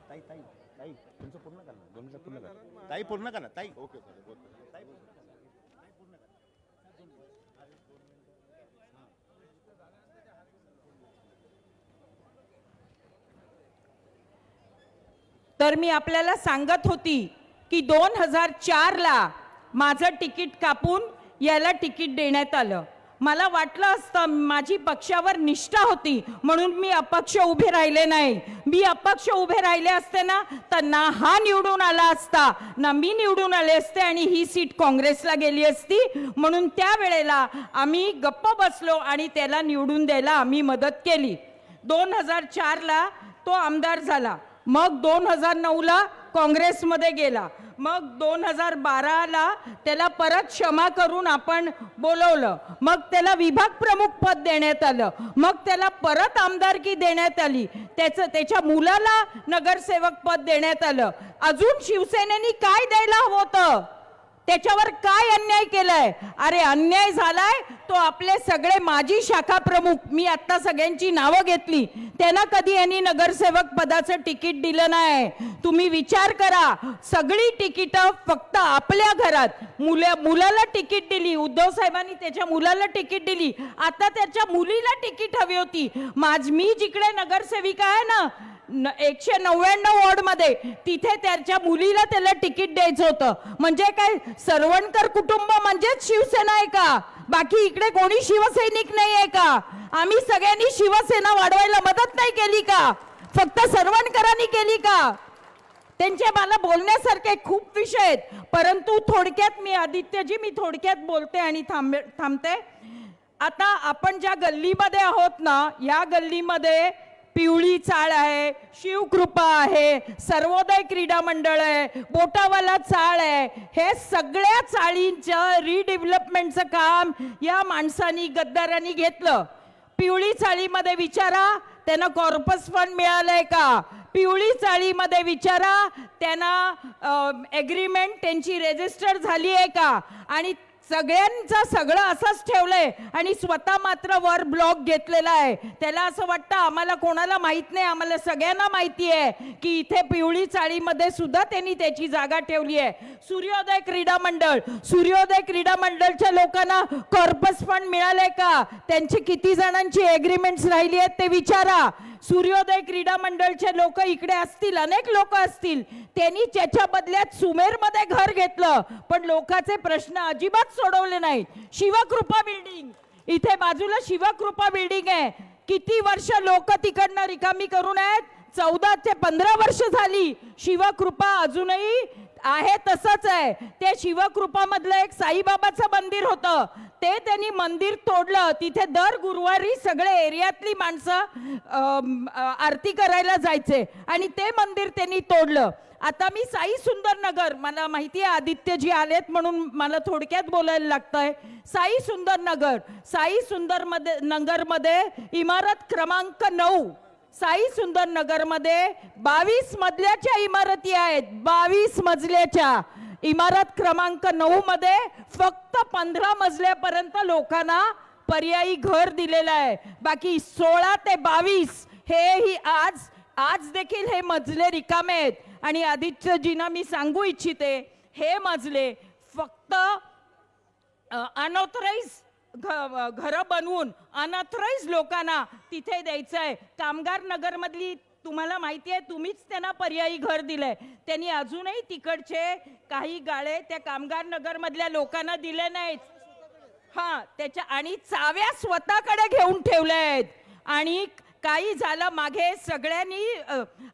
ताई ताई ताई तुमचं पूर्ण करा ना, 2 मिनिटात पूर्ण करा ताई, पूर्ण करा ताई. ओके ताई तर मी आपल्याला सांगत होती की 2004 ला माझं तिकीट कापून याला तिकीट देण्यात आलं. मला वाटलं असतं, माझी पक्षावर निष्ठा होती म्हणून मी अपक्ष उभे राहिले नाही. मी अपक्ष उभे राहिले असते ना तर ना हा निवडून आला असता ना मी निवडून आले असते आणि ही सीट काँग्रेसला गेली असती. म्हणून त्यावेळेला आम्ही गप्प बसलो आणि त्याला निवडून द्यायला आम्ही मदत केली. 2004 ला तो आमदार झाला. मग 2009 ला काँग्रेसमध्ये गेला. मग 2012 ला त्याला परत क्षमा करून आपण बोलवलं. मग त्याला विभाग प्रमुख पद देण्यात आलं. मग त्याला परत आमदारकी देण्यात आली. त्याच्या मुलाला नगरसेवक पद देण्यात आलं. अजून शिवसेनेने काय द्यायला हवं होतं? त्याच्यावर काय अन्याय केलाय? अरे अन्याय झालाय तो आपले सगळे माजी शाखा प्रमुख, मी आता सगळ्यांची नावं घेतली, त्यांना कधी यांनी नगरसेवक पदाचं तिकीट दिलं नाही. तुम्ही विचार करा, सगळी तिकीटं फक्त आपल्या घरात मुलाला तिकीट दिली. उद्धव साहेबांनी त्याच्या मुलाला तिकीट दिली. आता त्याच्या मुलीला तिकीट हवी होती. मी जिकडे नगरसेविका आहे ना 199 वॉर्ड मध्ये, तिथे त्याच्या मुलीला त्याला तिकीट द्यायचं होतं. म्हणजे काय सरवणकर कुटुंब म्हणजेच शिवसेना आहे का? बाकी इकडे कोणी शिवसैनिक नाही आहे का? आम्ही सगळ्यांनी शिवसेना वाढवायला मदत नाही केली का? फक्त सरवणकरांनी केली का? त्यांचे मला बोलण्यासारखे खूप विषय आहेत, परंतु थोडक्यात मी थोडक्यात बोलते आणि थांबते. आता आपण ज्या गल्लीमध्ये आहोत ना, या गल्लीमध्ये पिवळी चाळ आहे, शिवकृपा आहे, सर्वोदय क्रीडा मंडळ आहे, बोटावाला चाळ आहे. हे सगळ्या चाळींचं रिडेव्हलपमेंटचं काम या माणसांनी गद्दारांनी घेतलं. पिवळी चाळीमध्ये विचारा त्यांना कॉर्पस फंड मिळालंय का? पिवळी चाळीमध्ये विचारा त्यांना एग्रीमेंट त्यांची रजिस्टर झाली आहे का? आणि सगळ्यांचं सगळं असंच ठेवलंय आणि स्वतः मात्र वर ब्लॉक घेतलेला आहे. त्याला असं वाटतं आम्हाला कोणाला माहित नाही, आम्हाला सगळ्यांना माहिती आहे की इथे पिवळी चाळीमध्ये सुद्धा त्यांनी त्याची जागा ठेवली आहे. सूर्योदय क्रीडा मंडळच्या लोकांना कॉर्पस फंड मिळाले का? त्यांची किती जणांची एग्रीमेंट्स राहिली आहेत ते विचारा. सूर्योदय क्रीडा मंडळचे लोक इकडे असतील, अनेक लोक असतील, त्यांनी त्याच्या बदल्यात सुमेरमध्ये घर घेतलं, पण लोकांचे प्रश्न अजिबात सोडवले नाहीत. शिवकृपा बिल्डिंग, इथे बाजूला शिवकृपा बिल्डिंग आहे. किती वर्ष लोक तिकडनं रिकामी करून आहेत? 14 ते 15 वर्ष झाली. शिवकृपा अजूनही आहे तसंच आहे. त्या शिवकृपा मधलं एक साईबाबाचं मंदिर होतं, ते त्यांनी मंदिर तोडलं. तिथे दर गुरुवारी सगळे एरियातली माणसं आरती करायला जायचे आणि ते मंदिर त्यांनी तोडलं. आता मी साई सुंदर नगर, मला माहिती आहे आदित्यजी आलेत म्हणून मला थोडक्यात बोलायला लागतंय. साई सुंदर नगरमध्ये इमारत क्रमांक 9, साई सुंदर नगरमध्ये 22 मजल्याच्या इमारती आहेत. 22 मजल्याच्या इमारत क्रमांक 9 मध्ये फक्त 15 मजल्यापर्यंत लोकांना पर्यायी घर दिलेलं आहे. बाकी 16 ते 22 हेही आज देखील हे मजले रिकामे आहेत. आणि आदित्यजींना मी सांगू इच्छिते, हे मजले फक्त अनऑथराइज घर बनवून अनऑथराइज लोकांना तिथे द्यायचं आहे. कामगार नगर मधली तुम्हाला माहिती आहे, तुम्हीच त्यांना पर्यायी घर दिलंय. त्यांनी अजूनही तिकडचे काही गाळे त्या कामगार नगर मधल्या लोकांना दिले नाहीत. त्याच्या आणि चाव्या स्वतःकडे घेऊन ठेवल्या आहेत. आणि काही झालं मागे सगळ्यांनी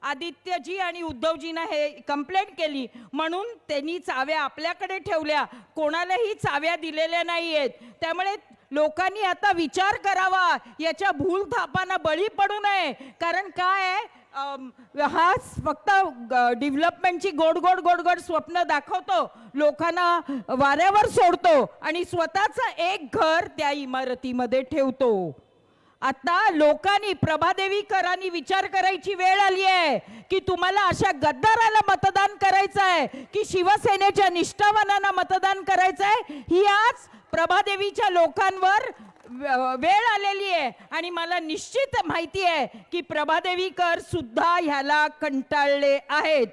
आदित्यजी आणि उद्धवजींना हे कंप्लेंट केली म्हणून त्यांनी चाव्या आपल्याकडे ठेवल्या, कोणालाही चाव्या दिलेल्या नाहीयेत. त्यामुळे लोकांनी आता विचार करावा, याच्या भूलथापांना बळी पडू नये. कारण काय आहे, हा फक्त डेव्हलपमेंटची गोड स्वप्न दाखवतो, लोकांना वाऱ्यावर सोडतो आणि स्वतःचं एक घर त्या इमारतीमध्ये ठेवतो. आता लोकांनी, प्रभादेवीकरांनी विचार करायची वेळ आली आहे की तुम्हाला अशा गद्दाराला मतदान करायचं आहे की शिवसेनेच्या निष्ठावानांना मतदान करायचं आहे. ही आज प्रभादेवीच्या लोकांवर वेळ आलेली आहे आणि मला निश्चित माहिती आहे की प्रभादेवीकर सुद्धा ह्याला कंटाळले आहेत.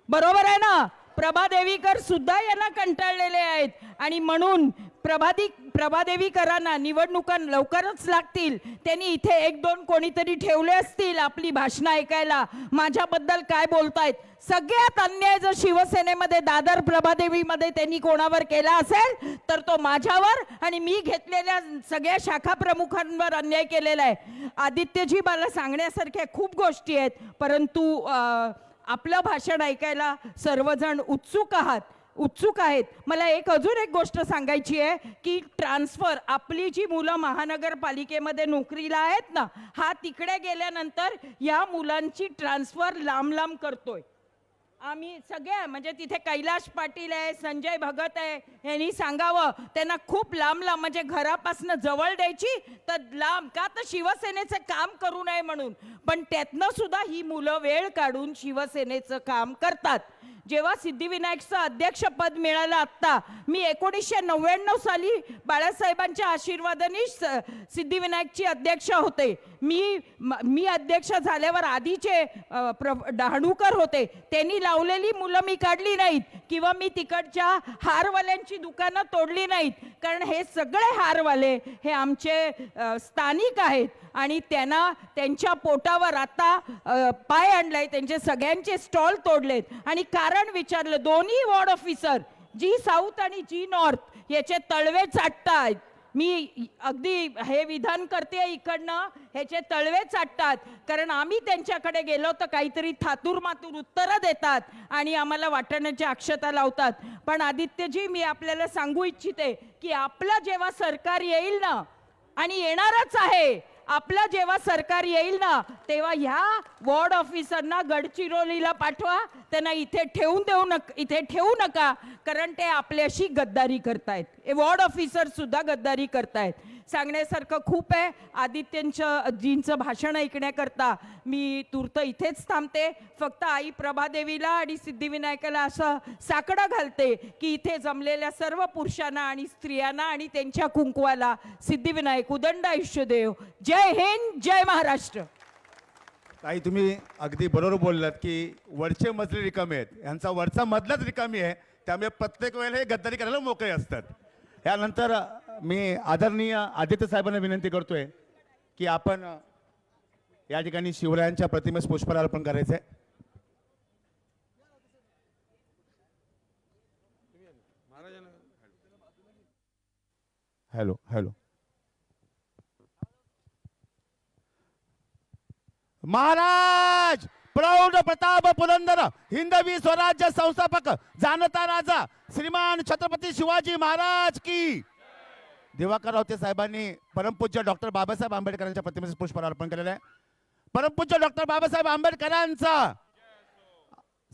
बरोबर आहे ना? प्रभादेवीकर सुद्धा यांना कंटाळलेले आहेत आणि म्हणून प्रभादेवीकरांना निवडणुका लवकरच लागतील. त्यांनी इथे एक दोन कोणीतरी ठेवले असतील आपली भाषणं ऐकायला, माझ्याबद्दल काय बोलतायत. सगळ्यात अन्याय जर शिवसेनेमध्ये दादर प्रभादेवीमध्ये त्यांनी कोणावर केला असेल तर तो माझ्यावर आणि मी घेतलेल्या सगळ्या शाखा प्रमुखांवर अन्याय केलेला आहे. आदित्यजी, मला सांगण्यासारख्या खूप गोष्टी आहेत, परंतु आपलं भाषण ऐकायला सर्वजण उत्सुक आहेत. मला अजून एक गोष्ट सांगायची आहे की ट्रान्सफर, आपली जी मुलं महानगरपालिकेमध्ये नोकरीला आहेत ना, हा तिकडे गेल्यानंतर या मुलांची ट्रान्सफर लांब करतोय आम्ही सगळ्या. म्हणजे तिथे कैलाश पाटील आहे, संजय भगत आहे, यांनी सांगावं त्यांना खूप लांब म्हणजे घरापासून जवळ द्यायची तर लांब का, तर शिवसेनेचं काम करू नये म्हणून. पण त्यातनं सुद्धा ही मुलं वेळ काढून शिवसेनेचं काम करतात. जेव्हा सिद्धिविनायकचं अध्यक्षपद मिळालं आत्ता, मी 1999 साली बाळासाहेबांच्या आशीर्वादाने सिद्धिविनायकची अध्यक्ष होते. मी अध्यक्ष झाल्यावर आधीचे डहाणूकर होते, त्यांनी लावलेली मुलं मी काढली नाहीत किंवा मी तिकडच्या हारवाल्यांची दुकानं तोडली नाहीत, कारण हे सगळे हारवाले हे आमचे स्थानिक आहेत आणि त्यांना त्यांच्या पोटावर आता पाय आणलाय, त्यांचे सगळ्यांचे स्टॉल तोडलेत. आणि कारण विचारलं, दोन्ही वॉर्ड ऑफिसर जी साऊथ आणि जी नॉर्थ याचे तळवे चाटतायत. मी अगदी हे विधान करते इकडनं, ह्याचे तळवे चाटतात, कारण आम्ही त्यांच्याकडे गेलो तर काहीतरी थातूर मातूर उत्तरं देतात आणि आम्हाला वाटण्याची अक्षता लावतात. पण आदित्यजी, मी आपल्याला सांगू इच्छिते की आपलं जेव्हा सरकार येईल ना, आणि येणारच आहे, आपलं जेव्हा सरकार येईल ना, तेव्हा ह्या वॉर्ड ऑफिसरना गडचिरोलीला पाठवा, त्यांना इथे ठेवू नका, कारण ते आपल्याशी गद्दारी करतायत. हे वॉर्ड ऑफिसर सुद्धा गद्दारी करतायत. सांगण्यासारखं खूप आहे. आदित्यजींचं भाषण ऐकण्याकरता मी तूर्त इथेच थांबते. फक्त आई प्रभादेवीला आणि सिद्धिविनायकाला असं साकडं घालते की इथे जमलेल्या सर्व पुरुषांना आणि स्त्रियांना आणि त्यांच्या कुंकवाला सिद्धिविनायक उदंड आयुष्य देव. जय हिंद, जय महाराष्ट्र. ताई, तुम्ही अगदी बरोबर बोललात की वरचे मजले रिकामे आहेत, यांचा वरचा मधलाच रिकामी आहे, त्यामुळे प्रत्येक वेळेला हे गद्दारी करायला मोकळे असतात. यानंतर मी आदरणीय आदित्य साहेबांना विनंती करतोय की आपण या ठिकाणी शिवरायांच्या प्रतिमेस पुष्पहार अर्पण करायचंय. हॅलो. महाराज प्रौढ प्रताप पुरंदर हिंदवी स्वराज्य संस्थापक जाणता राजा श्रीमान छत्रपती शिवाजी महाराज की. दिवाकर रावते साहेबांनी परमपूज्य डॉक्टर बाबासाहेब आंबेडकरांच्या प्रतिमेस पुष्पहार अर्पण केलेलं आहे. परमपूज्य डॉक्टर बाबासाहेब आंबेडकरांचा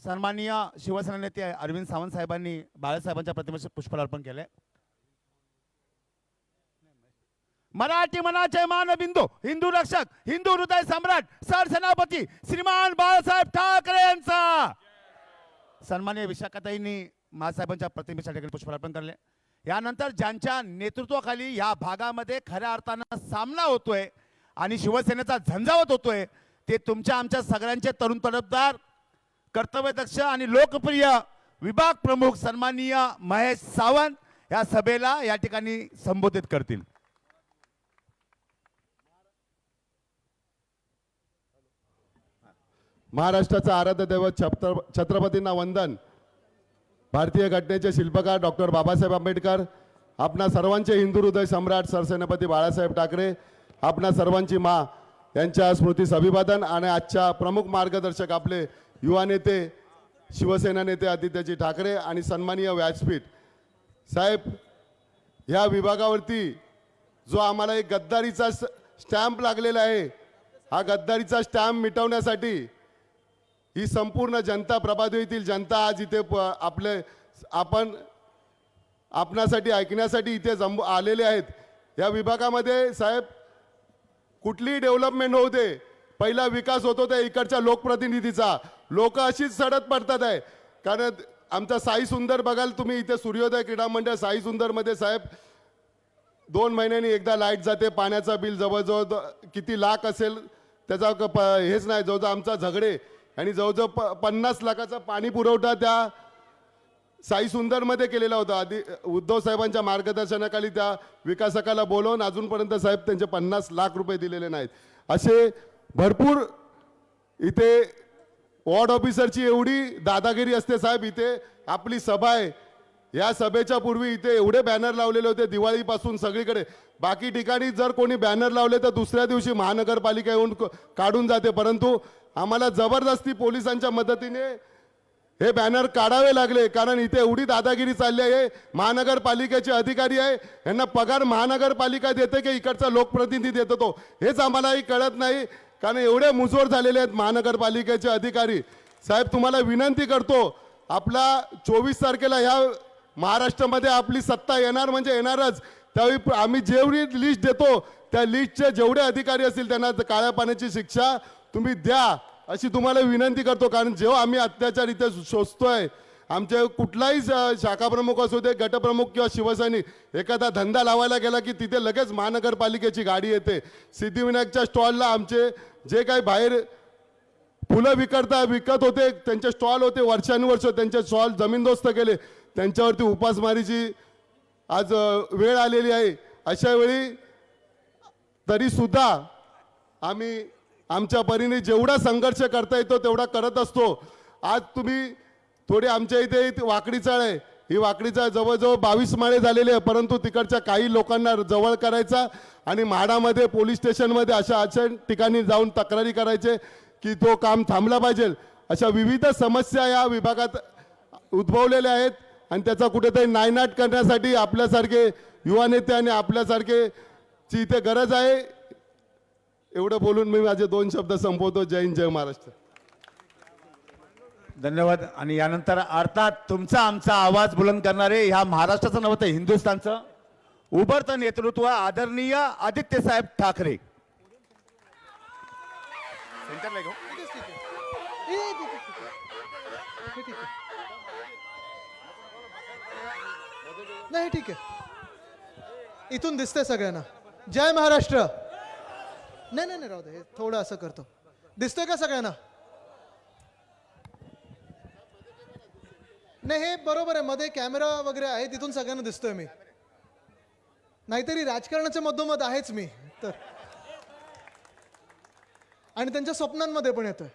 सन्माननीय शिवसेना नेते अरविंद सावंत साहेबांनी बाळासाहेबांच्या प्रतिमेस पुष्पहार अर्पण केलंय. मराठी मनाचे मानबिंदू, हिंदू रक्षक, हिंदू हृदय सम्राट, सरसेनापती श्रीमान बाळासाहेब ठाकरे यांचा सन्माननीय विशाखाताईंनी महासाहेबांच्या प्रतिमेसाठी पुष्पहार अर्पण केले. यानंतर ज्यांच्या नेतृत्वाखाली या भागामध्ये खऱ्या अर्थानं सामना होतोय आणि शिवसेनेचा झंझावत होतोय, ते तुमच्या आमच्या सगळ्यांचे तरुण तडफदार, कर्तव्यदक्ष आणि लोकप्रिय विभाग प्रमुख सन्माननीय महेश सावंत या सभेला या ठिकाणी संबोधित करतील. महाराष्ट्राचा आराध्य दैवत छत्रपतींना वंदन. भारतीय घटनेचे शिल्पकार डॉक्टर बाबासाहेब आंबेडकर, आपणा सर्वांचे हिंदू हृदय सम्राट सरसेनापती बाळासाहेब ठाकरे, आपणा सर्वांची माँ यांच्या स्मृतीस अभिवादन. आणि आजच्या प्रमुख मार्गदर्शक आपले युवा नेते, शिवसेना नेते आदित्यजी ठाकरे आणि सन्माननीय व्यासपीठ साहेब, ह्या विभागावरती जो आम्हाला एक गद्दारीचा स्टॅम्प लागलेला आहे, हा गद्दारीचा स्टॅम्प मिटवण्यासाठी ही संपूर्ण जनता, प्रभादेवीतील जनता आज इथे आपणासाठी ऐकण्यासाठी इथे आलेले आहेत. या विभागामध्ये साहेब कुठलीही डेव्हलपमेंट होऊ दे, पहिला विकास होतो त्या इकडच्या लोकप्रतिनिधीचा. लोक अशीच सडत पडतात आहे. कारण आमचा साई सुंदर बघाल तुम्ही, इथे सूर्योदय क्रीडा मंडळ साई सुंदरमध्ये साहेब 2 महिन्यांनी एकदा लाईट जाते, पाण्याचा बिल जवळजवळ किती लाख असेल त्याचा हेच नाही. जवळजवळ आमचा झगडे आणि जवळजवळ 50 लाखाचा पाणी पुरवठा त्या साई सुंदरमध्ये केलेला होता. आधी उद्धव साहेबांच्या मार्गदर्शनाखाली त्या विकासकाला बोलवून अजूनपर्यंत साहेब त्यांचे 50 लाख रुपये दिलेले नाहीत. असे भरपूर इथे वॉर्ड ऑफिसरची एवढी दादागिरी असते साहेब. इथे आपली सभा आहे, या सभेच्या पूर्वी इथे एवढे बॅनर लावलेले होते दिवाळीपासून सगळीकडे. बाकी ठिकाणी जर कोणी बॅनर लावले तर दुसऱ्या दिवशी महानगरपालिका येऊन काढून जाते, परंतु आम्हाला जबरदस्ती पोलिसांच्या मदतीने हे बॅनर काढावे लागले. कारण इथे एवढी दादागिरी चालली आहे. महानगरपालिकेचे अधिकारी आहे, यांना पगार महानगरपालिका देते की इकडचा लोकप्रतिनिधी देतो तो हेच आम्हालाही कळत नाही. कारण एवढे मुजोर झालेले आहेत महानगरपालिकेचे अधिकारी. साहेब तुम्हाला विनंती करतो, आपला 24 तारखेला ह्या महाराष्ट्रामध्ये आपली सत्ता येणार म्हणजे येणारच. त्यावेळी आम्ही जेवढी लिस्ट देतो त्या लिस्टचे जेवढे अधिकारी असतील त्यांना काळ्या पाण्याची शिक्षा तुम्ही द्या अशी तुम्हाला विनंती करतो. कारण जेव्हा आम्ही अत्याचार इथे शोधतोय, आमचे कुठलाही शाखा प्रमुख असू दे, गटप्रमुख किंवा शिवसैनिक एखादा धंदा लावायला गेला की तिथे लगेच महानगरपालिकेची गाडी येते. सिद्धिविनायकच्या स्टॉलला आमचे जे काही बाहेर फुलं विकत होते त्यांचे स्टॉल होते, वर्षानुवर्ष त्यांचे स्टॉल जमीनदोस्त केले. त्यांच्यावरती उपासमारीची आज वेळ आलेली आहे. अशा वेळी तरी सुद्धा आम्ही आमच्या परीने जेवढा संघर्ष करता येतो तेवढा करत असतो. आज तुम्ही थोडी आमच्या इथे वाकडी चाळ आहे, ही वाकडी चाळ जवळजवळ 22 माळे झालेली आहे, परंतु तिकडच्या काही लोकांना जवळ करायचा आणि म्हाडामध्ये पोलीस स्टेशनमध्ये अशा ठिकाणी जाऊन तक्रारी करायचे की तो काम थांबला पाहिजे. अशा विविध समस्या या विभागात उद्भवलेल्या आहेत आणि त्याचा कुठेतरी नायनाट करण्यासाठी आपल्यासारखे युवा नेते आणि आपल्यासारखेची इथे गरज आहे. एवढं बोलून मी माझे 2 शब्द संपवतो. जय हिंद, जय महाराष्ट्र. धन्यवाद. आणि यानंतर अर्थात तुमचा आमचा आवाज बुलंद करणारे ह्या महाराष्ट्राचं नव्हतं हिंदुस्थानचं उभरतं नेतृत्व आदरणीय आदित्य साहेब ठाकरे. सेंटरला घेऊ. नाही ठीक आहे, इथून दिसतंय सगळ्यांना. जय महाराष्ट्र. नाही नाही नाही, राहू दे, हे थोडं असं करतो. दिसतोय का सगळ्यांना? नाही हे बरोबर आहे, मध्ये कॅमेरा वगैरे आहे, तिथून सगळ्यांना दिसतोय मी. नाहीतरी राजकारणाच्या मधोमध आहेच मी तर, आणि त्यांच्या स्वप्नांमध्ये पण येतोय.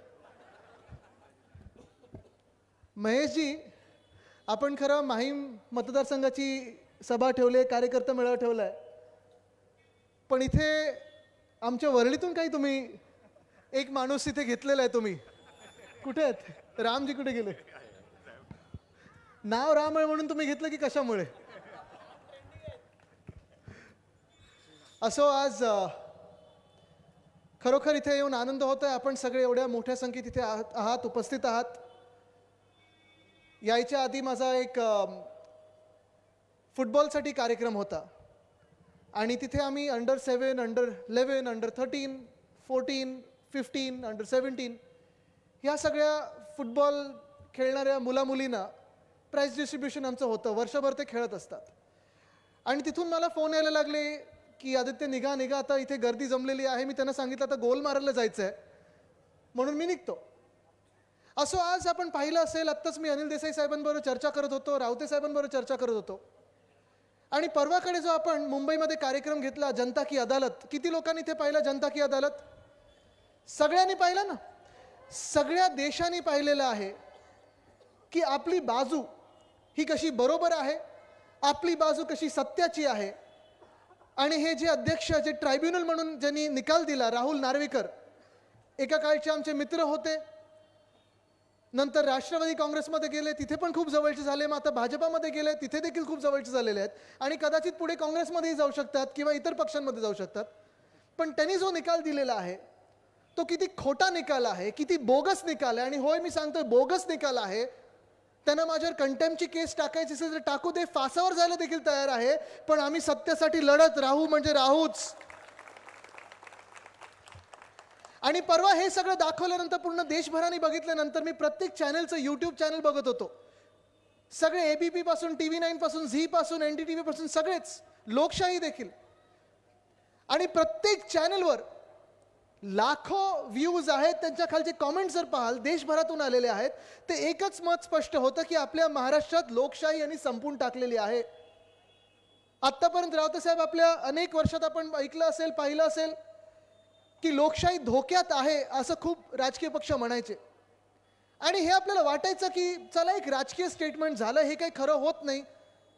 महेशजी, आपण खरं माहीम मतदारसंघाची सभा ठेवली, कार्यकर्ता मेळावा ठेवलाय, पण इथे आमच्या वरळीतून काही तुम्ही एक माणूस इथे घेतलेला आहे. तुम्ही कुठे आहेत? रामजी कुठे गेले? नाव राम आहे म्हणून तुम्ही घेतलं की कशामुळे? असो, आज खरोखर इथे येऊन आनंद होत आहे. आपण सगळे एवढ्या मोठ्या संख्येत इथे आहात, उपस्थित आहात. यायच्या आधी माझा एक फुटबॉलसाठी कार्यक्रम होता आणि तिथे आम्ही अंडर-7, अंडर-11, अंडर-13, 14, 15, अंडर-17 ह्या सगळ्या फुटबॉल खेळणाऱ्या मुलामुलींना प्राइज डिस्ट्रीब्युशन आमचं होतं. वर्षभर ते खेळत असतात. आणि तिथून मला फोन यायला लागले की आदित्य निघा निघा, आता इथे गर्दी जमलेली आहे. मी त्यांना सांगितलं आता गोल मारायला जायचं आहे म्हणून मी निघतो. असो, आज आपण पाहिलं असेल, आत्ताच मी अनिल देसाई साहेबांबरोबर चर्चा करत होतो, रावते साहेबांबरोबर चर्चा करत होतो, आणि परवाकडे जो आपण मुंबईमध्ये कार्यक्रम घेतला जनता की अदालत, किती लोकांनी इथे पाहिला जनता की अदालत? सगळ्यांनी पाहिलं ना. सगळ्या देशांनी पाहिलेलं आहे की आपली बाजू ही कशी बरोबर आहे, आपली बाजू कशी सत्याची आहे. आणि हे जे अध्यक्ष, जे ट्रायब्युनल म्हणून ज्यांनी निकाल दिला, राहुल नार्वेकर, एका काळचे आमचे मित्र होते, नंतर राष्ट्रवादी काँग्रेसमध्ये गेले, तिथे पण खूप जवळचे झाले, मग आता भाजपामध्ये गेले, तिथे देखील खूप जवळचे झालेले आहेत, आणि कदाचित पुढे काँग्रेसमध्येही जाऊ शकतात किंवा इतर पक्षांमध्ये जाऊ शकतात. पण त्यांनी जो निकाल दिलेला आहे तो किती खोटा निकाल आहे, किती बोगस निकाल आहे. आणि होय, मी सांगतोय बोगस निकाल आहे. त्यांना माझ्यावर कंटेम्पची केस टाकायची असेल तर टाकू दे, फासावर जायला देखील तयार आहे, पण आम्ही सत्यासाठी लढत राहू म्हणजे राहूच. आणि परवा हे सगळं दाखवल्यानंतर, पूर्ण देशभराने बघितल्यानंतर, मी प्रत्येक चॅनलचं, यूट्यूब चॅनल बघत होतो. सगळे एबीपी पासून TV9 पासून झी पासून NDTV पासून सगळेच, लोकशाही देखील, आणि प्रत्येक चॅनलवर लाखो व्ह्यूज आहेत. त्यांच्या खालचे कॉमेंट जर पाहाल देशभरातून आलेले आहेत, ते एकच मत स्पष्ट होतं की आपल्या महाराष्ट्रात लोकशाही यांनी संपून टाकलेली आहे. आत्तापर्यंत रावते साहेब, आपल्या अनेक वर्षात आपण ऐकलं असेल, पाहिलं असेल की लोकशाही धोक्यात आहे असं खूप राजकीय पक्ष म्हणायचे, आणि हे आपल्याला वाटायचं की चला एक राजकीय स्टेटमेंट झालं, हे काही खरं होत नाही.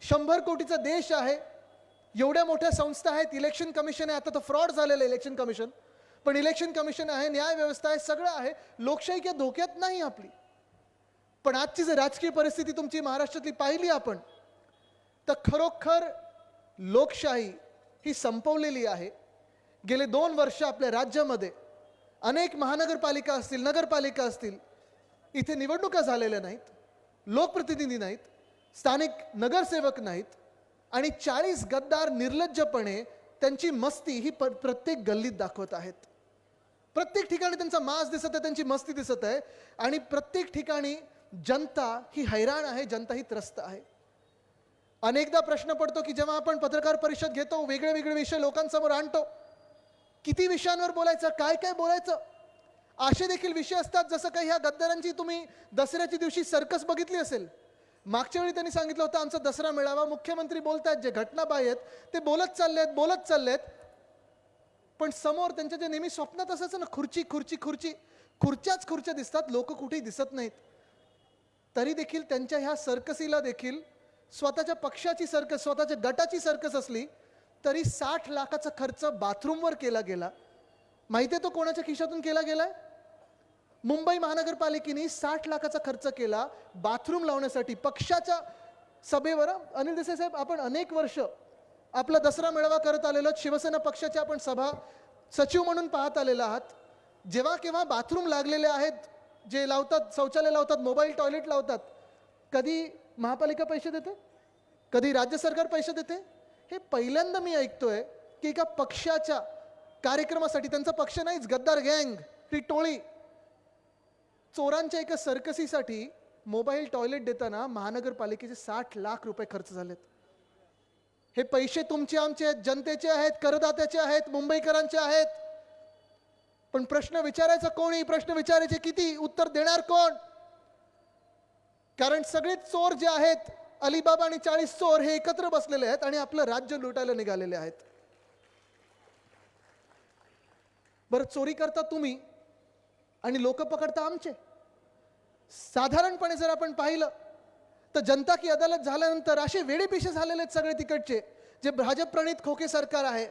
100 कोटीचा देश आहे, एवढ्या मोठ्या संस्था आहेत, इलेक्शन कमिशन आहे, आता तर फ्रॉड झालेलं इलेक्शन कमिशन, पण इलेक्शन कमिशन आहे, न्याय व्यवस्था आहे, सगळं आहे, लोकशाही काय धोक्यात नाही आपली. पण आजची जर राजकीय परिस्थिती तुमची महाराष्ट्रातली पाहिली आपण, तर खरोखर लोकशाही ही संपवलेली आहे. गेले 2 वर्ष आपल्या राज्यामध्ये अनेक महानगरपालिका असतील, नगरपालिका असतील, इथे निवडणुका झालेल्या नाहीत, लोकप्रतिनिधी नाहीत, स्थानिक नगरसेवक नाहीत, आणि 40 गद्दार निर्लज्जपणे त्यांची मस्ती ही प्रत्येक गल्लीत दाखवत आहेत. प्रत्येक ठिकाणी त्यांचा मास दिसत आहे, त्यांची मस्ती दिसत आहे, आणि प्रत्येक ठिकाणी जनता ही हैराण आहे, जनता ही त्रस्त आहे. अनेकदा प्रश्न पडतो की जेव्हा आपण पत्रकार परिषद घेतो, वेगळे वेगळे विषय लोकांसमोर आणतो, किती विषयांवर बोलायचं, काय काय बोलायचं, असे देखील विषय असतात. जसं काही ह्या गद्दारांची तुम्ही दसऱ्याच्या दिवशी सर्कस बघितली असेल. मागच्या वेळी त्यांनी सांगितलं होतं आमचा दसरा मेळावा, मुख्यमंत्री बोलतायत, जे घटनाबाह्य आहेत ते बोलत चाललेत, पण समोर त्यांच्या जे नेहमी स्वप्नात असायचं ना, खुर्ची खुर्ची खुर्ची, खुर्च्या दिसतात, लोक कुठेही दिसत नाहीत. तरी देखील त्यांच्या ह्या सर्कसीला देखील स्वतःच्या पक्षाची सर्कस, स्वतःच्या गटाची सर्कस असली तरी 60 लाखाचा खर्च बाथरूमवर केला गेला. माहिती आहे तो कोणाच्या खिशातून केला गेलाय? मुंबई महानगरपालिकेने 60 लाखाचा खर्च केला बाथरूम लावण्यासाठी पक्षाच्या सभेवर. अनिल देसाई साहेब, आपण अनेक वर्ष आपला दसरा मेळावा करत आलेलो, शिवसेना पक्षाचे आपण सभा सचिव म्हणून पाहत आलेला आहात. जेव्हा केव्हा बाथरूम लागलेले आहेत, जे लावतात, शौचालय लावतात, मोबाईल टॉयलेट लावतात, कधी महापालिका पैसे देते, कधी राज्य सरकार पैसे देते? हे पहिल्यांदा मी ऐकतोय की एका पक्षाच्या कार्यक्रमासाठी, त्यांचा पक्ष नाहीच, गद्दार गँग, ती टोळी, चोरांच्या एका सर्कसीसाठी मोबाईल टॉयलेट देताना महानगरपालिकेचे 60 लाख रुपये खर्च झालेत. हे पैसे तुमचे, आमचे आहेत, जनतेचे आहेत, करदात्याचे आहेत, मुंबईकरांचे आहेत. पण प्रश्न विचारायचा कोणी, प्रश्न विचारायचे किती, उत्तर देणार कोण? कारण सगळे चोर जे आहेत, अलिबाबा आणि 40 चोर, हे एकत्र बसलेले आहेत आणि आपलं राज्य लुटायला निघालेले आहेत. बरं, चोरी करता तुम्ही आणि लोक पकडता आमचे. साधारणपणे जर आपण पाहिलं तर जनता की अदालत झाल्यानंतर असे वेडेपिशे झालेले आहेत सगळे तिकडचे, जे भाजप प्रणित खोके सरकार आहे.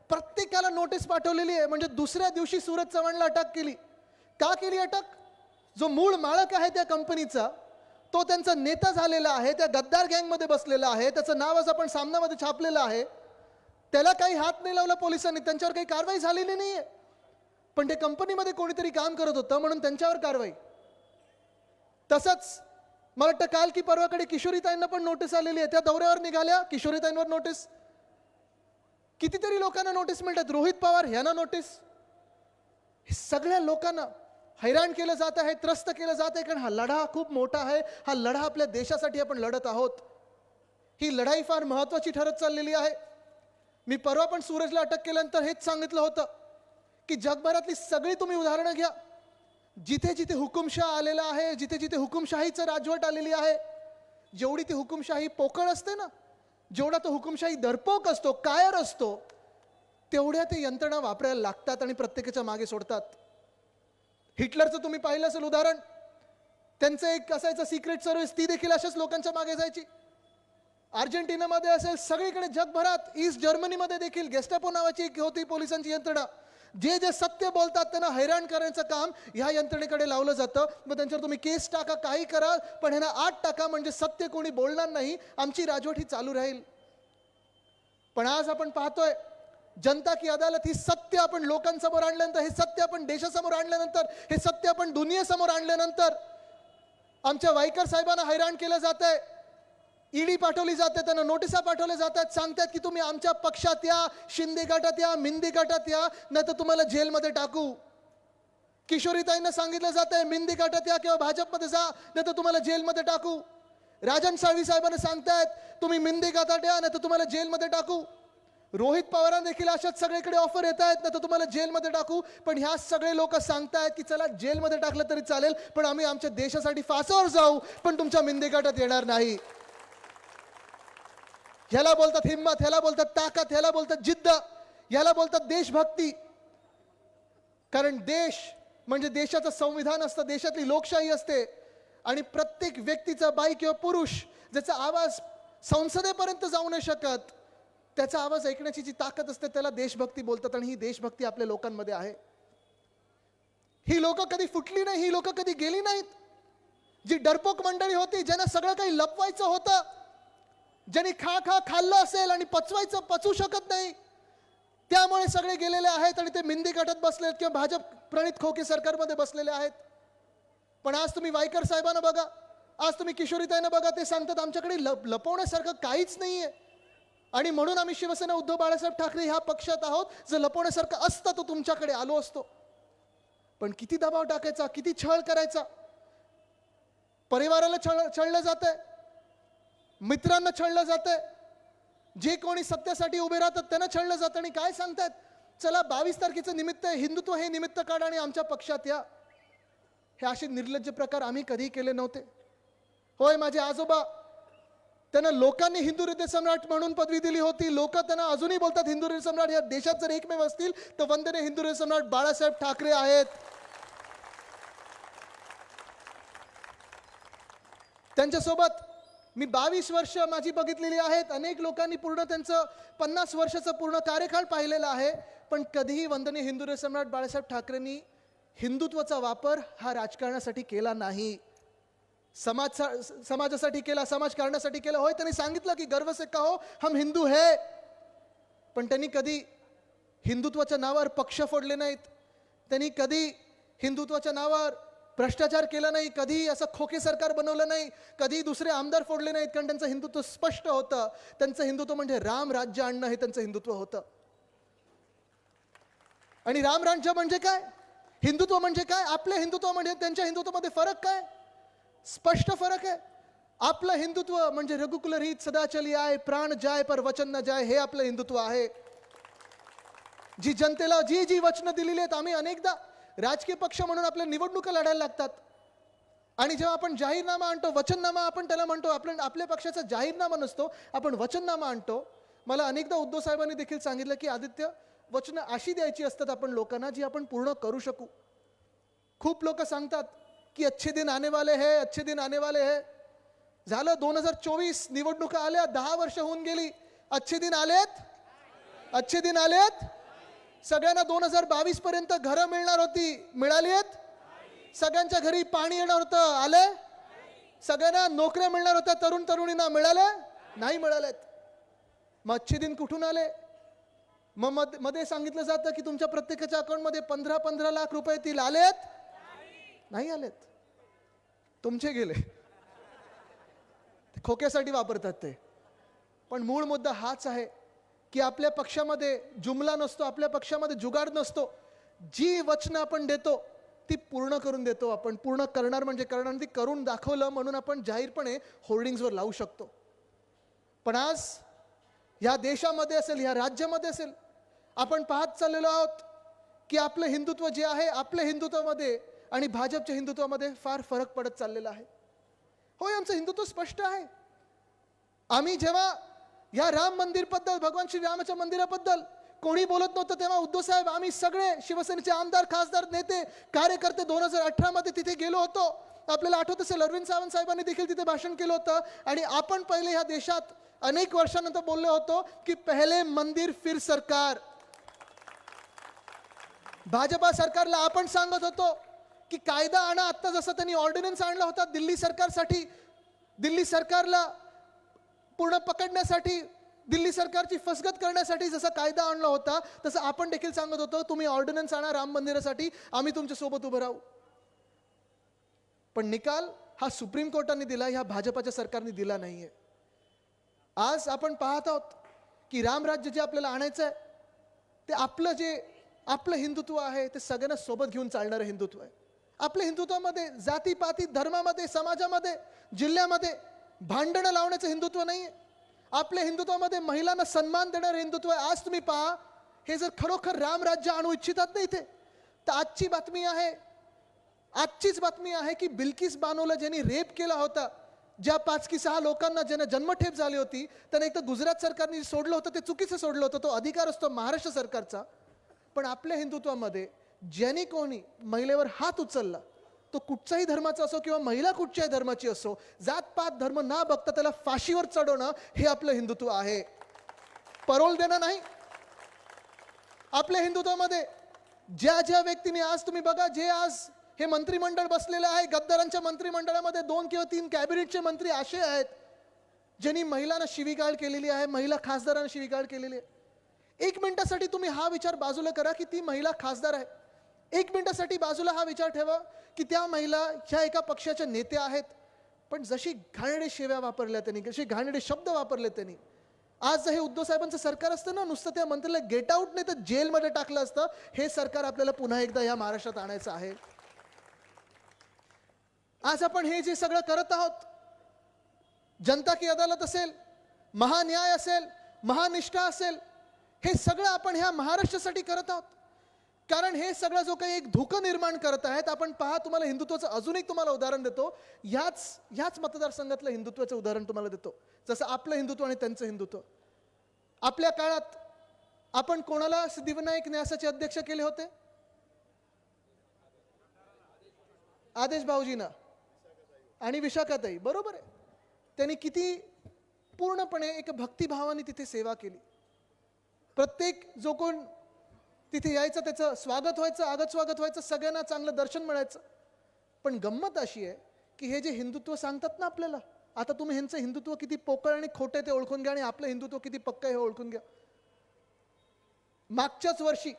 प्रत्येकाला नोटीस पाठवलेली आहे. म्हणजे दुसऱ्या दिवशी सूरज चव्हाणला अटक केली. का केली अटक? जो मूळ मालक आहे त्या कंपनीचा, तो त्यांचा नेता झालेला आहे, त्या गद्दार गँगमध्ये बसलेला आहे, त्याचं नाव आज आपण सामनामध्ये छापलेलं आहे. त्याला काही हात नाही लावला पोलिसांनी, त्यांच्यावर काही कारवाई झालेली नाही आहे, पण ते कंपनीमध्ये कोणीतरी काम करत होतं म्हणून त्यांच्यावर कारवाई. तसंच मला वाटतं काल की परवाकडे किशोरीताईंना पण नोटीस आलेली आहे. त्या दौऱ्यावर निघाल्या, किशोरीताईंवर नोटीस. कितीतरी लोकांना नोटीस मिळतात, रोहित पवार यांना नोटीस. हे सगळ्या लोकांना हैराण केलं जात आहे, त्रस्त केलं जात आहे, कारण हा लढा खूप मोठा आहे. हा लढा आपल्या देशासाठी आपण लढत आहोत. ही लढाई फार महत्वाची ठरत चाललेली आहे. मी परवा पण सूरजला अटक केल्यानंतर हेच सांगितलं होतं की जगभरातली सगळी तुम्ही उदाहरणं घ्या, जिथे जिथे हुकुमशाह आलेला आहे, जिथे जिथे हुकुमशाहीचं राजवट आलेली आहे, जेवढी ती हुकुमशाही पोकळ असते ना, जेवढा तो हुकुमशाही दरपोक असतो, कायर असतो, तेवढ्या ते यंत्रणा वापरायला लागतात आणि प्रत्येकाच्या मागे सोडतात. हिटलरचं तुम्ही पाहिलं असेल उदाहरण. त्यांचं एक असायचं सिक्रेट सर्व्हिस, ती देखील अशाच लोकांच्या मागे जायची. अर्जेंटिनामध्ये असेल, सगळीकडे जगभरात, ईस्ट जर्मनीमध्ये देखील गेस्टापो नावाची एक होती पोलिसांची यंत्रणा. जे जे सत्य बोलतात त्यांना हैराण करण्याचं काम ह्या यंत्रणेकडे लावलं जातं. मग त्यांच्यावर तुम्ही केस टाका, काही करा, पण ह्यांना आत टाका, म्हणजे सत्य कोणी बोलणार नाही, आमची राजवट ही चालू राहील. पण आज आपण पाहतोय जनता की अदालत, ही सत्य आपण लोकांसमोर आणल्यानंतर, हे सत्य आपण देशासमोर आणल्यानंतर, हे सत्य आपण दुनियेसमोर आणल्यानंतर आमच्या वाईकर साहेबांना हैराण केलं जात आहे. ईडी पाठवली जाते, त्यांना नोटिसा पाठवल्या जातात, सांगतात की तुम्ही आमच्या पक्षात या, शिंदे गटात या, मिंदी गटात या, नाही तर तुम्हाला जेलमध्ये टाकू. किशोरीताईंना सांगितलं जात आहे मिंदी गटात या किंवा भाजपमध्ये जा, नाही तर तुम्हाला जेलमध्ये टाकू. राजन साळवी साहेबांना सांगतायत तुम्ही मिंदी गाथा द्या नाही तर तुम्हाला जेलमध्ये टाकू. रोहित पवारांना देखील अशाच सगळीकडे ऑफर येत आहेत ना तर तुम्हाला जेलमध्ये टाकू. पण ह्या सगळे लोक सांगतायत की चला जेलमध्ये टाकलं तरी चालेल पण आम्ही आमच्या देशासाठी फासावर जाऊ पण तुमच्या मिंदेगाठात येणार नाही. ह्याला बोलतात हिंमत, ह्याला बोलतात ताकद, ह्याला बोलतात जिद्द, ह्याला बोलतात देशभक्ती. कारण देश म्हणजे देशाचं संविधान असतं, देशातली लोकशाही असते आणि प्रत्येक व्यक्तीचा बाई किंवा पुरुष ज्याचा आवाज संसदेपर्यंत जाऊ नाही शकत त्याचा आवाज ऐकण्याची जी ताकद असते त्याला देशभक्ती बोलतात. आणि ही देशभक्ती आपल्या लोकांमध्ये आहे. ही लोक कधी फुटली नाही, ही लोक कधी गेली नाहीत. जी डरपोक मंडळी होती ज्यांना सगळं काही लपवायचं होतं, ज्यांनी खाल्लं असेल आणि पचवू शकत नाही, त्यामुळे सगळे गेलेले आहेत आणि ते मिंदी गाठत बसले किंवा भाजप प्रणित खोके सरकारमध्ये बसलेले आहेत. पण आज तुम्ही वायकर साहेबांना बघा, आज तुम्ही किशोरीताईंना बघा, ते सांगतात आमच्याकडे लपवण्यासारखं काहीच नाहीये आणि म्हणून आम्ही शिवसेना उद्धव बाळासाहेब ठाकरे ह्या पक्षात आहोत. जर लपवण्यासारखं असतं तर तुमच्याकडे आलो असतो. पण किती दबाव टाकायचा, किती छळ करायचा. परिवाराला छळलं जातंय, मित्रांना छळलं जातंय, जे कोणी सत्यासाठी उभे राहतात त्यांना छळलं जातं. आणि काय सांगतात चला 22 तारखेचं निमित्त आहे, हिंदुत्व हे निमित्त काढा आणि आमच्या पक्षात या. हे असे निर्लज्ज प्रकार आम्ही कधी केले नव्हते. होय, माझे आजोबा त्यांना लोकांनी हिंदू हृदय सम्राट म्हणून पदवी दिली होती. लोक त्यांना अजूनही बोलतात हिंदू हृदय सम्राट. या देशात जर एकमेव असतील तर वंदनीय हिंदू हृदय सम्राट बाळासाहेब ठाकरे आहेत. त्यांच्यासोबत मी 22 वर्ष माझी बघितलेली आहेत. अनेक लोकांनी पूर्ण त्यांचं 50 वर्षाचा पूर्ण कार्यकाळ पाहिलेला आहे. पण कधीही वंदनीय हिंदू हृदय सम्राट बाळासाहेब ठाकरेंनी हिंदुत्वाचा वापर हा राजकारणासाठी केला नाही, समाजासाठी केला, समाजकारणासाठी केला. होय, त्यांनी सांगितलं की गर्व से कहो हम हिंदू है, पण त्यांनी कधी हिंदुत्वाच्या नावावर पक्ष फोडले नाहीत. त्यांनी कधी हिंदुत्वाच्या नावावर भ्रष्टाचार केला नाही, कधी असं खोके सरकार बनवलं नाही, कधी दुसरे आमदार फोडले नाहीत. कारण त्यांचं हिंदुत्व स्पष्ट होतं. त्यांचं हिंदुत्व म्हणजे राम राज्य आणणं हे त्यांचं हिंदुत्व होतं. आणि राम राज्य म्हणजे काय, हिंदुत्व म्हणजे काय, आपलं हिंदुत्व म्हणजे त्यांच्या हिंदुत्वामध्ये फरक काय, स्पष्ट फरक आहे. आपलं हिंदुत्व म्हणजे रघुकुल रीत सदा चली आए, प्राण जाय पर वचन न जाय, हे आपलं हिंदुत्व आहे. जी जनतेला जी वचनं दिलेली आहेत, आम्ही अनेकदा राजकीय पक्ष म्हणून आपल्या निवडणुका लढायला लागतात आणि जेव्हा आपण जाहीरनामा आणतो, वचननामा आपण त्याला म्हणतो, आपल्या पक्षाचा जाहीरनामा नसतो, आपण वचननामा आणतो. मला अनेकदा उद्धव साहेबांनी देखील सांगितलं की आदित्य, वचनं अशी द्यायची असतात आपण लोकांना जी आपण पूर्ण करू शकू. खूप लोक सांगतात की अच्छे दिन आने वाले हैं, अच्छे दिन आने वाले हैं. झालं 2024 निवडणुका आल्या, 10 वर्ष होऊन गेली. अच्छे दिन आलेत, अच्छे दिन आलेत. सगळ्यांना 2022 पर्यंत घरं मिळणार होती, मिळाली आहेत. सगळ्यांच्या घरी पाणी येणार होतं, आले. सगळ्यांना नोकऱ्या मिळणार होत्या तरुण तरुणींना, मिळाल्या नाही मिळाल्यात. मग अच्छे दिन कुठून आले. मग मध्ये सांगितलं जातं की तुमच्या प्रत्येकाच्या अकाउंटमध्ये 15-15 लाख रुपये येतील, आलेत नाही आलेत, तुमचे गेले. खोक्यासाठी वापरतात ते. पण मूळ मुद्दा हाच आहे की आपल्या पक्षामध्ये जुमला नसतो, आपल्या पक्षामध्ये जुगाड नसतो. जी वचनं आपण देतो ती पूर्ण करून देतो. आपण पूर्ण करणार म्हणजे करणार, ती करून दाखवलं म्हणून आपण जाहीरपणे होर्डिंग्सवर लावू शकतो. पण आज ह्या देशामध्ये असेल, ह्या राज्यामध्ये असेल, आपण पाहत चाललेलो आहोत की आपलं हिंदुत्व जे आहे, आपल्या हिंदुत्वामध्ये आणि भाजपच्या हिंदुत्वामध्ये फार फरक पडत चाललेला आहे. होय, आमचं हिंदुत्व स्पष्ट आहे. आम्ही जेव्हा या राम मंदिरबद्दल, भगवान श्रीरामाच्या मंदिराबद्दल कोणी बोलत नव्हतं तेव्हा उद्धव साहेब, आम्ही सगळे शिवसेनेचे आमदार, खासदार, नेते, कार्यकर्ते 2018 मध्ये तिथे गेलो होतो. आपल्याला आठवत असेल अरविंद सावंत साहेबांनी देखील तिथे भाषण केलं होतं. आणि आपण पहिले ह्या देशात अनेक वर्षानंतर बोललो होतो की पहिले मंदिर फिर सरकार. भाजपा सरकारला आपण सांगत होतो की कायदा आणा. आता जसं त्यांनी ऑर्डिनन्स आणला होता दिल्ली सरकारसाठी, दिल्ली सरकारला पूर्ण पकडण्यासाठी, दिल्ली सरकारची फसगत करण्यासाठी जसा कायदा आणला होता, तसं आपण देखील सांगत होतो तुम्ही ऑर्डिनन्स आणा राम मंदिरासाठी, आम्ही तुमच्या सोबत उभं राहू. पण निकाल हा सुप्रीम कोर्टाने दिला, ह्या भाजपाच्या सरकारने दिला नाहीये. आज आपण पाहत आहोत की रामराज्य जे आपल्याला आणायचं आहे ते आपलं हिंदुत्व आहे, ते सगळ्यांना सोबत घेऊन चालणारं हिंदुत्व आहे. आपल्या हिंदुत्वामध्ये जातीपाती, धर्मामध्ये, समाजामध्ये, जिल्ह्यामध्ये भांडणं लावण्याचं हिंदुत्व नाही आहे. आपल्या हिंदुत्वामध्ये महिलांना सन्मान देणारं हिंदुत्व आहे. आज तुम्ही पहा, हे जर खरोखर रामराज्य आणू इच्छितात ना इथे, तर आजचीच बातमी आहे की बिल्किस बानोला ज्यांनी रेप केला होता, ज्या 5 की 6 लोकांना ज्यांना जन्मठेप झाली होती, त्यांना एक तर गुजरात सरकारने सोडलं होतं, ते चुकीचं सोडलं होतं. तो अधिकार असतो महाराष्ट्र सरकारचा. पण आपल्या हिंदुत्वामध्ये ज्यांनी कोणी महिलेवर हात उचलला, तो कुठच्याही धर्माचा असो किंवा महिला कुठच्याही धर्माची असो, जातपात धर्म ना बघता त्याला फाशीवर चढवणं हे आपलं हिंदुत्व आहे. परोल देणं नाही. आपल्या हिंदुत्वामध्ये ज्या व्यक्तीने, आज तुम्ही बघा, जे आज हे मंत्रिमंडळ बसलेलं आहे, गद्दारांच्या मंत्रिमंडळामध्ये 2 किंवा 3 कॅबिनेटचे मंत्री असे आहेत ज्यांनी महिलांना शिवीगाळ केलेली आहे, महिला खासदारांना शिवीगाळ केलेली आहे. 1 मिनिटासाठी तुम्ही हा विचार बाजूला करा की ती महिला खासदार आहे. 1 मिनिटासाठी बाजूला हा विचार ठेवा की त्या महिला ह्या एका पक्षाच्या नेत्या आहेत. पण जशी घाणेरडे शिव्या वापरल्या त्यांनी, जसे घाणेरडे शब्द वापरले त्यांनी, आज हे उद्धव साहेबांचं सरकार असतं ना, नुसतं त्या मंत्र्याला गेट आउट नाही तर जेलमध्ये टाकलं असतं. हे सरकार आपल्याला पुन्हा एकदा या महाराष्ट्रात आणायचं आहे. आज आपण हे जे सगळं करत आहोत, जनता की अदालत असेल, महान्याय असेल, महानिष्ठा असेल, हे सगळं आपण ह्या महाराष्ट्रासाठी करत आहोत. कारण हे सगळं जो काही एक धोका निर्माण करत आहेत. आपण पहा, तुम्हाला हिंदुत्वाचं अजून एक तुम्हाला उदाहरण देतो. ह्याच मतदारसंघातलं हिंदुत्वाचं उदाहरण तुम्हाला देतो. जसं आपलं हिंदुत्व आणि त्यांचं हिंदुत्व. आपल्या काळात आपण कोणाला सिद्धिविनायक न्यासाचे अध्यक्ष केले होते? आदेश भाऊजींना आणि विशाखाताई. बरोबर आहे. त्यांनी किती पूर्णपणे एक भक्तिभावाने तिथे सेवा केली. प्रत्येक जो कोण तिथे यायचं त्याचं स्वागत व्हायचं, आगत स्वागत व्हायचं, सगळ्यांना चांगलं दर्शन मिळायचं. पण गंमत अशी आहे की हे जे हिंदुत्व सांगतात ना आपल्याला, आता तुम्ही ह्यांचं हिंदुत्व किती पोकळ आणि खोटे ते ओळखून घ्या आणि आपलं हिंदुत्व किती पक्क हे ओळखून घ्या. मागच्याच वर्षी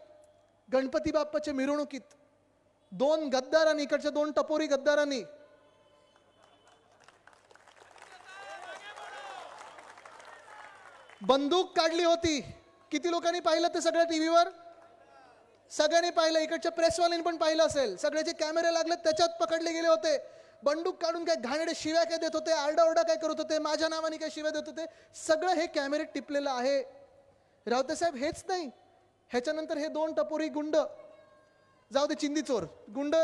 गणपती बाप्पाच्या मिरवणुकीत 2 गद्दारांनी, इकडच्या 2 टपोरी गद्दारांनी बंदूक काढली होती. किती लोकांनी पाहिलं ते सगळ्या टीव्हीवर? सगळ्यांनी पाहिलं. इकडच्या प्रेसवाल्यांनी पण पाहिलं असेल. सगळे जे कॅमेरे लागले त्याच्यात पकडले गेले होते. बंदूक काढून काय घाणेरडे शिव्या काय देत होते, आरडाओरडा काय करत होते, माझ्या नावाने काय शिव्या देत होते. सगळं हे कॅमेरे टिपलेलं आहे. रावते साहेब हेच नाही, ह्याच्यानंतर हे 2 टपोरी गुंड, जाऊ दे चिंदीचोर, गुंड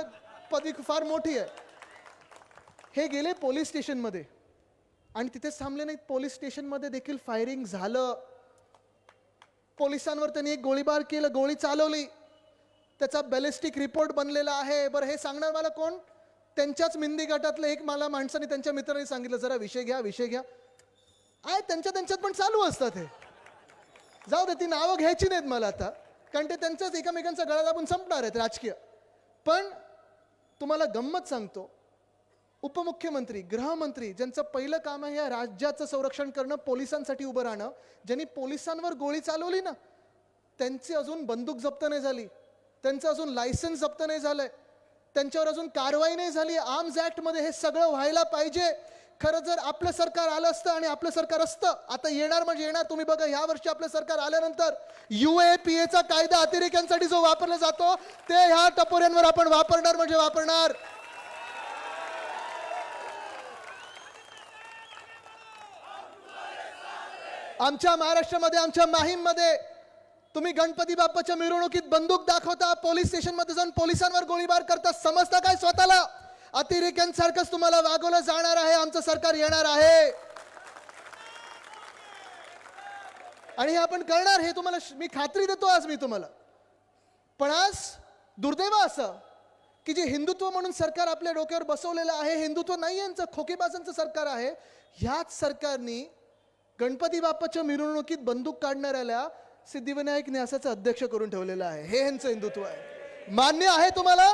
पदी फार मोठी आहे, हे गेले पोलीस स्टेशनमध्ये आणि तिथेच थांबले नाहीत. पोलीस स्टेशनमध्ये देखील फायरिंग झालं. पोलिसांवर त्यांनी एक गोळीबार केलं, गोळी चालवली. त्याचा बॅलिस्टिक रिपोर्ट बनलेला आहे. बरं, हे सांगणार मला कोण? त्यांच्याच मिंदी गटातलं एक मला माणसाने त्यांच्या मित्रांनी सांगितलं, जरा विषय घ्या. त्यांच्यात पण चालू असतात हे. जाऊ दे, ती नावं घ्यायची नाहीत मला आता, कारण ते त्यांच्याच एकमेकांचा गळा दाबून संपणार आहेत राजकीय. पण तुम्हाला गंमत सांगतो, उपमुख्यमंत्री, गृहमंत्री, ज्यांचं पहिलं काम आहे या राज्याचं संरक्षण करणं, पोलिसांसाठी उभं राहणं, ज्यांनी पोलिसांवर गोळी चालवली ना, त्यांची अजून बंदूक जप्त नाही झाली, त्यांचं अजून लायसन्स जप्त नाही झालंय, त्यांच्यावर अजून कारवाई नाही झाली. आर्म्स ॲक्टमध्ये हे सगळं व्हायला पाहिजे. खरं जर आपलं सरकार आलं असतं आणि आपलं सरकार असतं, आता येणार म्हणजे येणार. तुम्ही बघा, ह्या वर्षी आपलं सरकार आल्यानंतर UAPAचा कायदा अतिरेक्यांसाठी जो वापरला जातो ते ह्या टपोऱ्यांवर आपण वापरणार म्हणजे वापरणार. आमच्या महाराष्ट्रामध्ये, आमच्या माहीममध्ये तुम्ही गणपती बाप्पाच्या मिरवणुकीत बंदूक दाखवता, पोलीस स्टेशनमध्ये जाऊन पोलिसांवर गोळीबार करता. समजता काय स्वतःला? अतिरेक्यांसारखंच तुम्हाला वागवलं जाणार आहे. आमचं सरकार येणार आहे आणि हे आपण करणार, हे तुम्हाला मी खात्री देतो आज मी तुम्हाला. पण आज दुर्दैव असं की जे हिंदुत्व म्हणून सरकार आपल्या डोक्यावर बसवलेलं आहे, हिंदुत्व नाही, यांचं खोकेबाजांचं सरकार आहे. ह्याच सरकारनी गणपती बाप्पाच्या मिरवणुकीत बंदूक काढणाऱ्याला सिद्धिविनायक न्यासाचं अध्यक्ष करून ठेवलेलं आहे. हे ह्यांचं हिंदुत्व आहे. मान्य आहे तुम्हाला?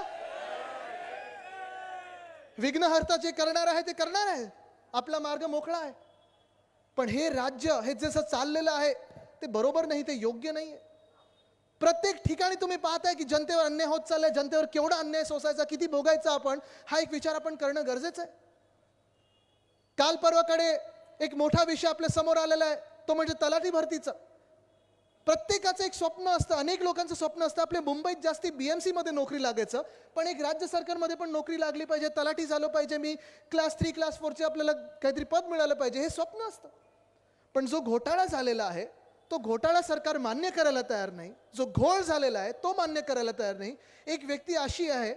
विघ्नहर्ता जे करणार आहे ते करणार आहे, आपला मार्ग मोकळा आहे. पण हे राज्य हे जसं चाललेलं आहे ते बरोबर नाही, ते योग्य नाही आहे. प्रत्येक ठिकाणी तुम्ही पाहताय की जनतेवर अन्याय होत चाललाय. जनतेवर केवढा अन्याय सोसायचा, किती भोगायचा आपण, हा एक विचार आपण करणं गरजेचं आहे. काल परवाकडे एक मोठा विषय आपल्या समोर आलेला आहे, तो म्हणजे तलाठी भरतीचा. प्रत्येकाचं एक स्वप्न असतं, अनेक लोकांचं स्वप्न असतं आपल्या मुंबईत जास्ती BMC मध्ये नोकरी लागायचं, पण एक राज्य सरकारमध्ये पण नोकरी लागली पाहिजे, तलाठी झालं पाहिजे, मी क्लास 3 क्लास 4चे आपल्याला काहीतरी पद मिळालं पाहिजे, हे स्वप्न असतं. पण जो घोटाळा झालेला आहे तो घोटाळा सरकार मान्य करायला तयार नाही, जो घोळ झालेला आहे तो मान्य करायला तयार नाही. एक व्यक्ती अशी आहे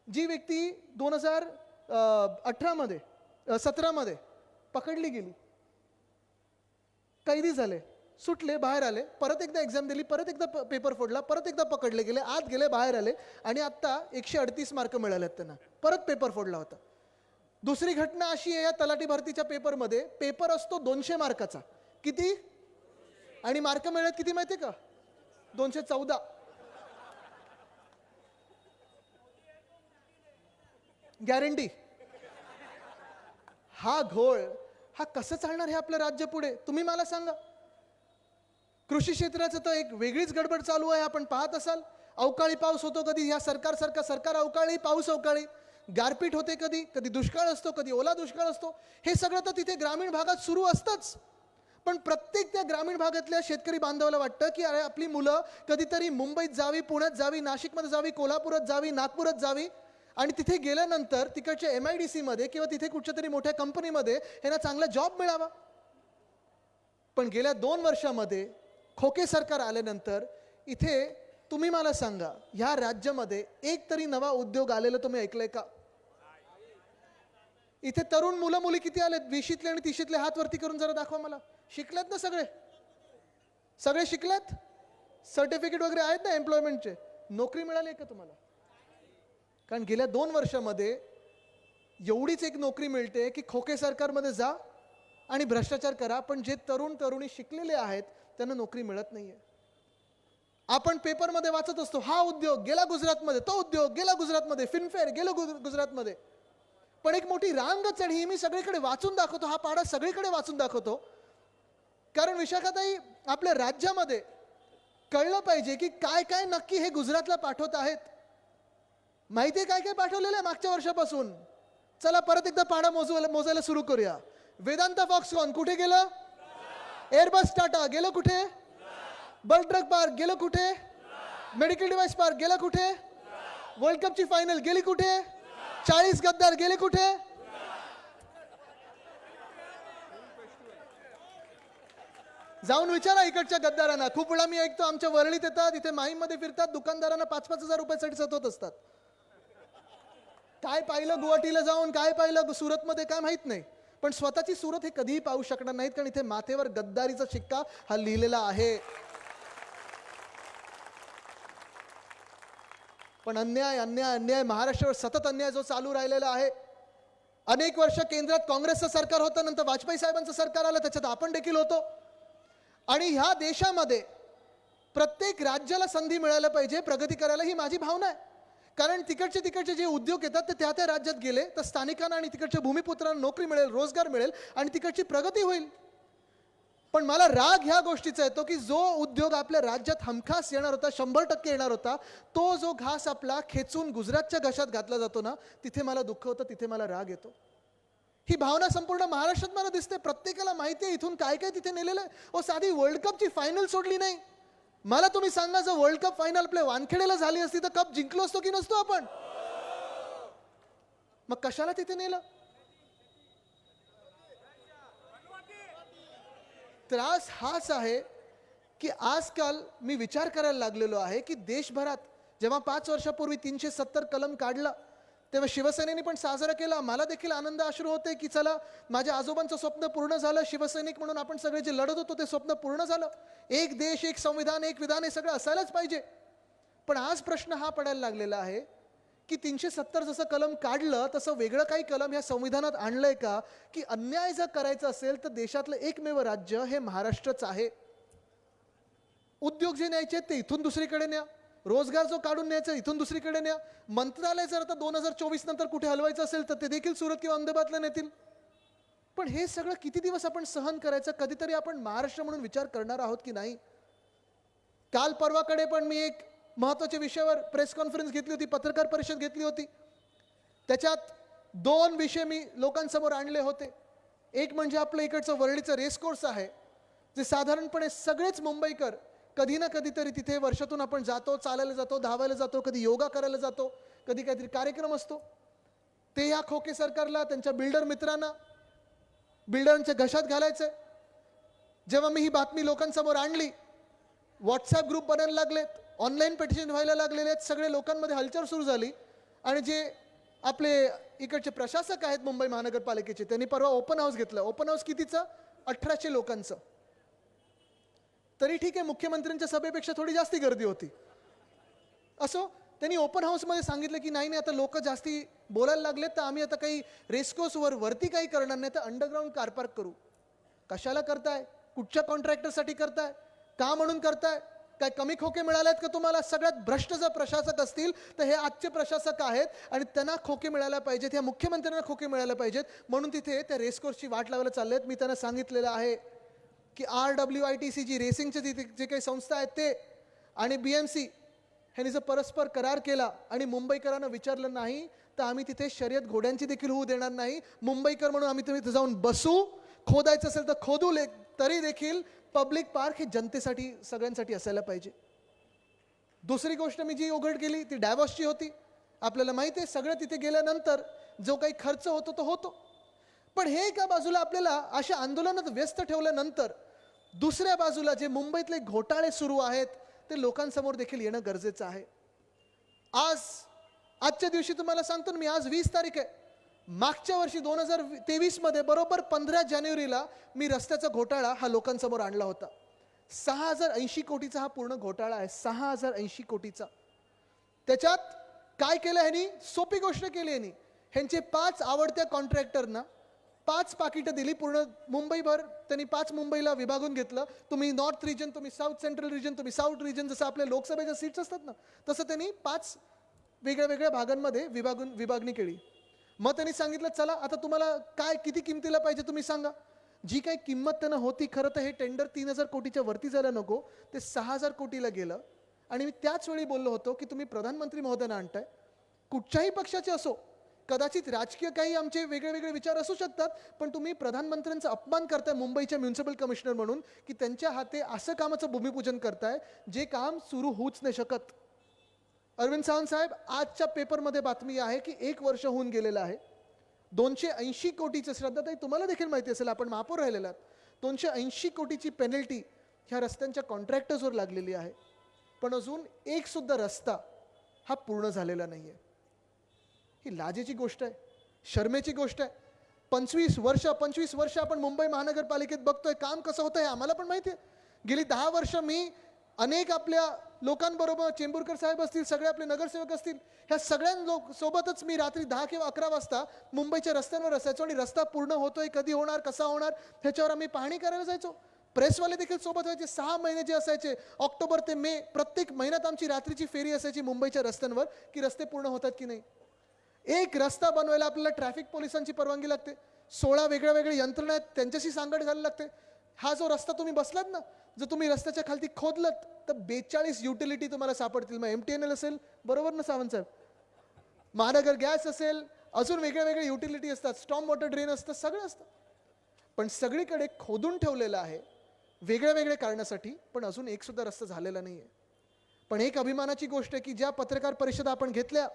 जी व्यक्ती 2017 पकडली गेली, कैदी झाले, सुटले, बाहेर आले, परत एकदा एक्झाम दिली, परत एकदा पेपर फोडला, परत एकदा पकडले गेले, आत गेले, बाहेर आले आणि आत्ता 138 मार्क मिळालेत त्यांना, परत पेपर फोडला होता. दुसरी घटना अशी आहे या तलाठी भरतीच्या पेपरमध्ये, पेपर असतो 200 मार्काचा, किती, आणि मार्क मिळत किती माहिती का, 214. गॅरंटी. हा घोळ, हा कसं चालणार हे आपलं राज्य पुढे, तुम्ही मला सांगा. कृषी क्षेत्राचं तर एक वेगळीच गडबड चालू आहे, आपण पाहत असाल. अवकाळी पाऊस होतो कधी, या सरकार अवकाळी, पाऊस अवकाळी, गारपीट होते कधी, कधी दुष्काळ असतो, कधी ओला दुष्काळ असतो. हे सगळं तर तिथे ग्रामीण भागात सुरू असतंच. पण प्रत्येक त्या ग्रामीण भागातल्या शेतकरी बांधवाला वाटतं की अरे आपली मुलं कधीतरी मुंबईत जावी, पुण्यात जावी, नाशिकमध्ये जावी, कोल्हापुरात जावी, नागपुरात जावी, आणि तिथे गेल्यानंतर तिकडच्या MIDC मध्ये किंवा तिथे कुठच्या तरी मोठ्या कंपनीमध्ये ह्यांना चांगला जॉब मिळावा. पण गेल्या 2 वर्षामध्ये खोके सरकार आल्यानंतर इथे तुम्ही मला सांगा, ह्या राज्यामध्ये एक तरी नवा उद्योग आलेला तुम्ही ऐकलंय का? इथे तरुण मुलं मुली किती आलेत, 20शीतले आणि 30शीतले, हात वरती करून जरा दाखवा मला. शिकलेत ना सगळे, सगळे शिकलेत, सर्टिफिकेट वगैरे आहेत ना एम्प्लॉयमेंटचे, नोकरी मिळाली का तुम्हाला? कारण गेल्या 2 वर्षामध्ये एवढीच एक नोकरी मिळते की खोके सरकारमध्ये जा आणि भ्रष्टाचार करा, पण जे तरुण तरुणी शिकलेले आहेत त्यांना नोकरी मिळत नाहीये. आपण पेपरमध्ये वाचत असतो, हा उद्योग गेला गुजरातमध्ये, तो उद्योग गेला गुजरातमध्ये, फिल्मफेअर गेलो गुजरातमध्ये. पण एक मोठी रांग चढी मी सगळीकडे वाचून दाखवतो, हा पाडा सगळीकडे वाचून दाखवतो, कारण विशाखाताई आपल्या राज्यामध्ये कळलं पाहिजे की काय काय नक्की हे गुजरातला पाठवत आहेत. माहिती आहे काय काय पाठवलेलं आहे मागच्या वर्षापासून? चला परत एकदा पाडा मोजायला सुरू करूया. वेदांता फॉक्सकॉन कुठे गेलं? एअरबस टाटा गेलं कुठे? बल्क ड्रग पार्क गेलं कुठे? मेडिकल डिव्हाइस पार्क गेलं कुठे? वर्ल्ड कपची फायनल गेली कुठे? 40 गद्दार गेले कुठे? जाऊन विचारा इकडच्या गद्दारांना. खूप वेळा मी ऐकतो आमच्या वरळीत येतात, इथे माहीममध्ये फिरतात, दुकानदारांना 5-5 हजार रुपयासाठी सतत असतात. काय पाहिलं गुवाहाटीला जाऊन, काय पाहिलं सुरतमध्ये काय माहित नाही, पण स्वतःची सुरत हे कधीही पाहू शकणार नाहीत, कारण इथे माथेवर गद्दारीचा शिक्का हा लिहिलेला आहे. पण अन्याय अन्याय अन्याय महाराष्ट्रावर सतत अन्याय जो चालू राहिलेला आहे. अनेक वर्ष केंद्रात काँग्रेसचं सरकार होतं, नंतर वाजपेयी साहेबांचं सरकार आलं, त्याच्यात आपण देखील होतो. आणि ह्या देशामध्ये प्रत्येक राज्याला संधी मिळायला पाहिजे प्रगती करायला, ही माझी भावना आहे. कारण तिकडचे जे उद्योग येतात ते त्या त्या राज्यात गेले तर स्थानिकांना आणि तिकडच्या भूमिपुत्रांना नोकरी मिळेल, रोजगार मिळेल आणि तिकडची प्रगती होईल. पण मला राग ह्या गोष्टीचा येतो की जो उद्योग आपल्या राज्यात हमखास येणार होता, 100% येणार होता, तो जो घास आपला खेचून गुजरातच्या घशात घातला जातो ना, तिथे मला दुःख होतं, तिथे मला राग येतो. ही भावना संपूर्ण महाराष्ट्रात मला दिसते. प्रत्येकाला माहिती आहे इथून काय काय तिथे नेलेलं आहे. साधी वर्ल्ड कपची फायनल सोडली नाही. मला तुम्ही सांगा, जर वर्ल्ड कप फायनल आपल्या वानखेडेला झाली असती तर कप जिंकलो असतो की नसतो आपण? मग कशाला तिथे नेलं? त्रास हाच आहे की आजकाल मी विचार करायला लागलेलो आहे की देशभरात जेव्हा 5 वर्षापूर्वी 370 कलम काढला तेव्हा शिवसेनेने पण साजरा केला. मला देखील आनंद अश्रू होते की चला माझ्या आजोबांचं स्वप्न पूर्ण झालं, शिवसैनिक म्हणून आपण सगळे जे लढत होतो ते स्वप्न पूर्ण झालं. एक देश, एक संविधान, एक विधान, हे सगळं असायलाच पाहिजे. पण आज प्रश्न हा पडायला लागलेला आहे की 370 जसं कलम काढलं तसं वेगळं काही कलम ह्या संविधानात आणलंय का? की अन्याय जर करायचा असेल तर देशातलं एकमेव राज्य हे महाराष्ट्रच आहे. उद्योग जे न्यायचे ते इथून दुसरीकडे न्या, रोजगार जो काढून न्यायचा इथून दुसरीकडे न्या, मंत्रालय जर आता 2024 नंतर कुठे हलवायचं असेल तर ते देखील सुरत किंवा अहमदाबादला नेतील. पण हे सगळं किती दिवस आपण सहन करायचं? कधीतरी आपण महाराष्ट्र म्हणून विचार करणार आहोत की नाही? काल परवाकडे पण मी एक महत्त्वाच्या विषयावर प्रेस कॉन्फरन्स घेतली होती, पत्रकार परिषद घेतली होती. त्याच्यात 2 विषय मी लोकांसमोर आणले होते. एक म्हणजे आपलं इकडचं वरळीचं रेस कोर्स आहे, जे साधारणपणे सगळेच मुंबईकर कधी ना कधीतरी तिथे वर्षातून आपण जातो, चालायला जातो, धावायला जातो, कधी योगा करायला जातो, कधी काहीतरी कार्यक्रम असतो, ते ह्या खोके सरकारला, त्यांच्या बिल्डर मित्रांना, बिल्डरांच्या घशात घालायचंय. जेव्हा मी ही बातमी लोकांसमोर आणली, व्हॉट्सॲप ग्रुप बनायला लागलेत, ऑनलाईन पिटिशन व्हायला लागलेले आहेत, सगळे लोकांमध्ये हलचल सुरू झाली. आणि जे आपले इकडचे प्रशासक आहेत मुंबई महानगरपालिकेचे, त्यांनी परवा ओपन हाऊस घेतलं. ओपन हाऊस कितीचं? 1800 लोकांचं. तरी ठीक आहे, मुख्यमंत्र्यांच्या सभेपेक्षा थोडी जास्ती गर्दी होती. असो, त्यांनी ओपन हाऊसमध्ये सांगितलं की नाही आता लोक जास्ती बोलायला लागलेत, तर आम्ही आता काही रेसकोर्सवर वरती काही करणार नाही, तर अंडरग्राऊंड कार पार्क करू. कशाला करताय? कुठच्या कॉन्ट्रॅक्टरसाठी करताय? का म्हणून करताय? काय कमी खोके मिळालेत का तुम्हाला? सगळ्यात भ्रष्ट जर प्रशासक असतील तर हे आजचे प्रशासक आहेत, आणि त्यांना खोके मिळायला पाहिजेत, या मुख्यमंत्र्यांना खोके मिळायला पाहिजेत, म्हणून तिथे त्या रेसकोर्सची वाट लावायला चाललेत. मी त्यांना सांगितलेलं आहे की RWITC जी रेसिंगचे जे काही संस्था आहेत ते आणि BMC ह्यांनी जर परस्पर करार केला आणि मुंबईकरांना विचारलं नाही, तर आम्ही तिथे शर्यत घोड्यांची देखील होऊ देणार नाही. मुंबईकर म्हणून आम्ही तिथे जाऊन बसू, खोदायचं असेल तर खोदू, तरी देखील पब्लिक पार्क हे जनतेसाठी, सगळ्यांसाठी असायला पाहिजे. दुसरी गोष्ट मी जी उघड केली ती डायव्हर्सची होती. आपल्याला माहिती आहे, सगळं तिथे गेल्यानंतर जो काही खर्च होतो तो होतो, पण हे एका बाजूला आपल्याला अशा आंदोलनात व्यस्त ठेवल्यानंतर दुसऱ्या बाजूला जे मुंबईतले घोटाळे सुरू आहेत ते लोकांसमोर देखील येणं गरजेचं आहे. आजच्या दिवशी तुम्हाला सांगतो ना मी, आज 20 तारीख आहे. मागच्या वर्षी 2023 मध्ये बरोबर 15 जानेवारीला मी रस्त्याचा घोटाळा हा लोकांसमोर आणला होता. 6080 कोटीचा हा पूर्ण घोटाळा आहे. 6080 कोटीचा. त्याच्यात काय केलं ह्यांनी? सोपी गोष्ट केली ह्यांनी. ह्यांचे 5 आवडत्या कॉन्ट्रॅक्टरना 5 पाकिटं दिली पूर्ण मुंबईभर. त्यांनी 5 मुंबईला विभागून घेतलं. तुम्ही नॉर्थ रिजन, तुम्ही साऊथ सेंट्रल रिजन, तुम्ही साऊथ रिजन, जसं आपल्या लोकसभेच्या सीट्स असतात ना, तसं त्यांनी 5 वेगळ्या वेगळ्या भागांमध्ये विभागणी केली. मग त्यांनी सांगितलं चला आता तुम्हाला काय किती किमतीला पाहिजे तुम्ही सांगा. जी काही किंमत त्यांना होती, खरं तर हे टेंडर 3000 कोटीच्या वरती जायला नको, ते 6000 कोटीला गेलं. आणि मी त्याच वेळी बोललो होतो की तुम्ही प्रधानमंत्री महोदयांना आणताय, कुठच्याही पक्षाचे असो, कदाचित राजकीय काही आमचे वेगळे वेगळे विचार असू शकतात, पण तुम्ही प्रधानमंत्र्यांचा अपमान करताय मुंबईच्या म्युन्सिपल कमिशनर म्हणून, की त्यांच्या हाते असं कामाचं भूमिपूजन करताय जे काम सुरू होऊच नाही शकत. अरविंद सावंत साहेब, आजच्या पेपरमध्ये बातमी आहे की 1 वर्ष होऊन गेलेलं आहे. 280 कोटीचं, श्रद्धाताई तुम्हाला देखील माहिती असेल, आपण महापौर राहिलेला आहात, 280 कोटीची पेनल्टी ह्या रस्त्यांच्या कॉन्ट्रॅक्टर्सवर लागलेली आहे. पण अजून एक सुद्धा रस्ता हा पूर्ण झालेला नाहीये. ही लाजेची गोष्ट आहे, शर्मेची गोष्ट आहे. 25 वर्ष आपण मुंबई महानगरपालिकेत बघतोय काम कसं होतं हे आम्हाला पण माहिती आहे. गेली 10 वर्ष मी अनेक आपल्या लोकांबरोबर, चेंबूरकर साहेब असतील, सगळे आपले नगरसेवक असतील, ह्या सगळ्यां सोबतच मी रात्री 10 किंवा 11 वाजता मुंबईच्या रस्त्यांवर असायचो आणि रस्ता पूर्ण होतोय, कधी होणार, कसा होणार, ह्याच्यावर आम्ही पाहणी करायला जायचो. प्रेसवाले देखील सोबत व्हायचे. 6 महिने जे असायचे, ऑक्टोबर ते मे, प्रत्येक महिन्यात आमची रात्रीची फेरी असायची मुंबईच्या रस्त्यांवर की रस्ते पूर्ण होतात की नाही. एक रस्ता बनवायला आपल्याला ट्रॅफिक पोलिसांची परवानगी लागते, 16 वेगळ्या यंत्रणा आहेत, त्यांच्याशी सांगड घालायला लागते. हा जो रस्ता तुम्ही बसलात ना, जर तुम्ही रस्त्याच्या खालती खोदलत तर 42 युटिलिटी तुम्हाला सापडतील. मग MTNL असेल, बरोबर ना सावंत साहेब, महानगर गॅस असेल, अजून वेगळ्या युटिलिटी असतात, स्टॉर्म वॉटर ड्रेन असतं, सगळं असतं. पण सगळीकडे खोदून ठेवलेलं आहे वेगळ्या कारणासाठी, पण अजून एक सुद्धा रस्ता झालेला नाही आहे. पण एक अभिमानाची गोष्ट आहे की ज्या पत्रकार परिषदा आपण घेतल्या,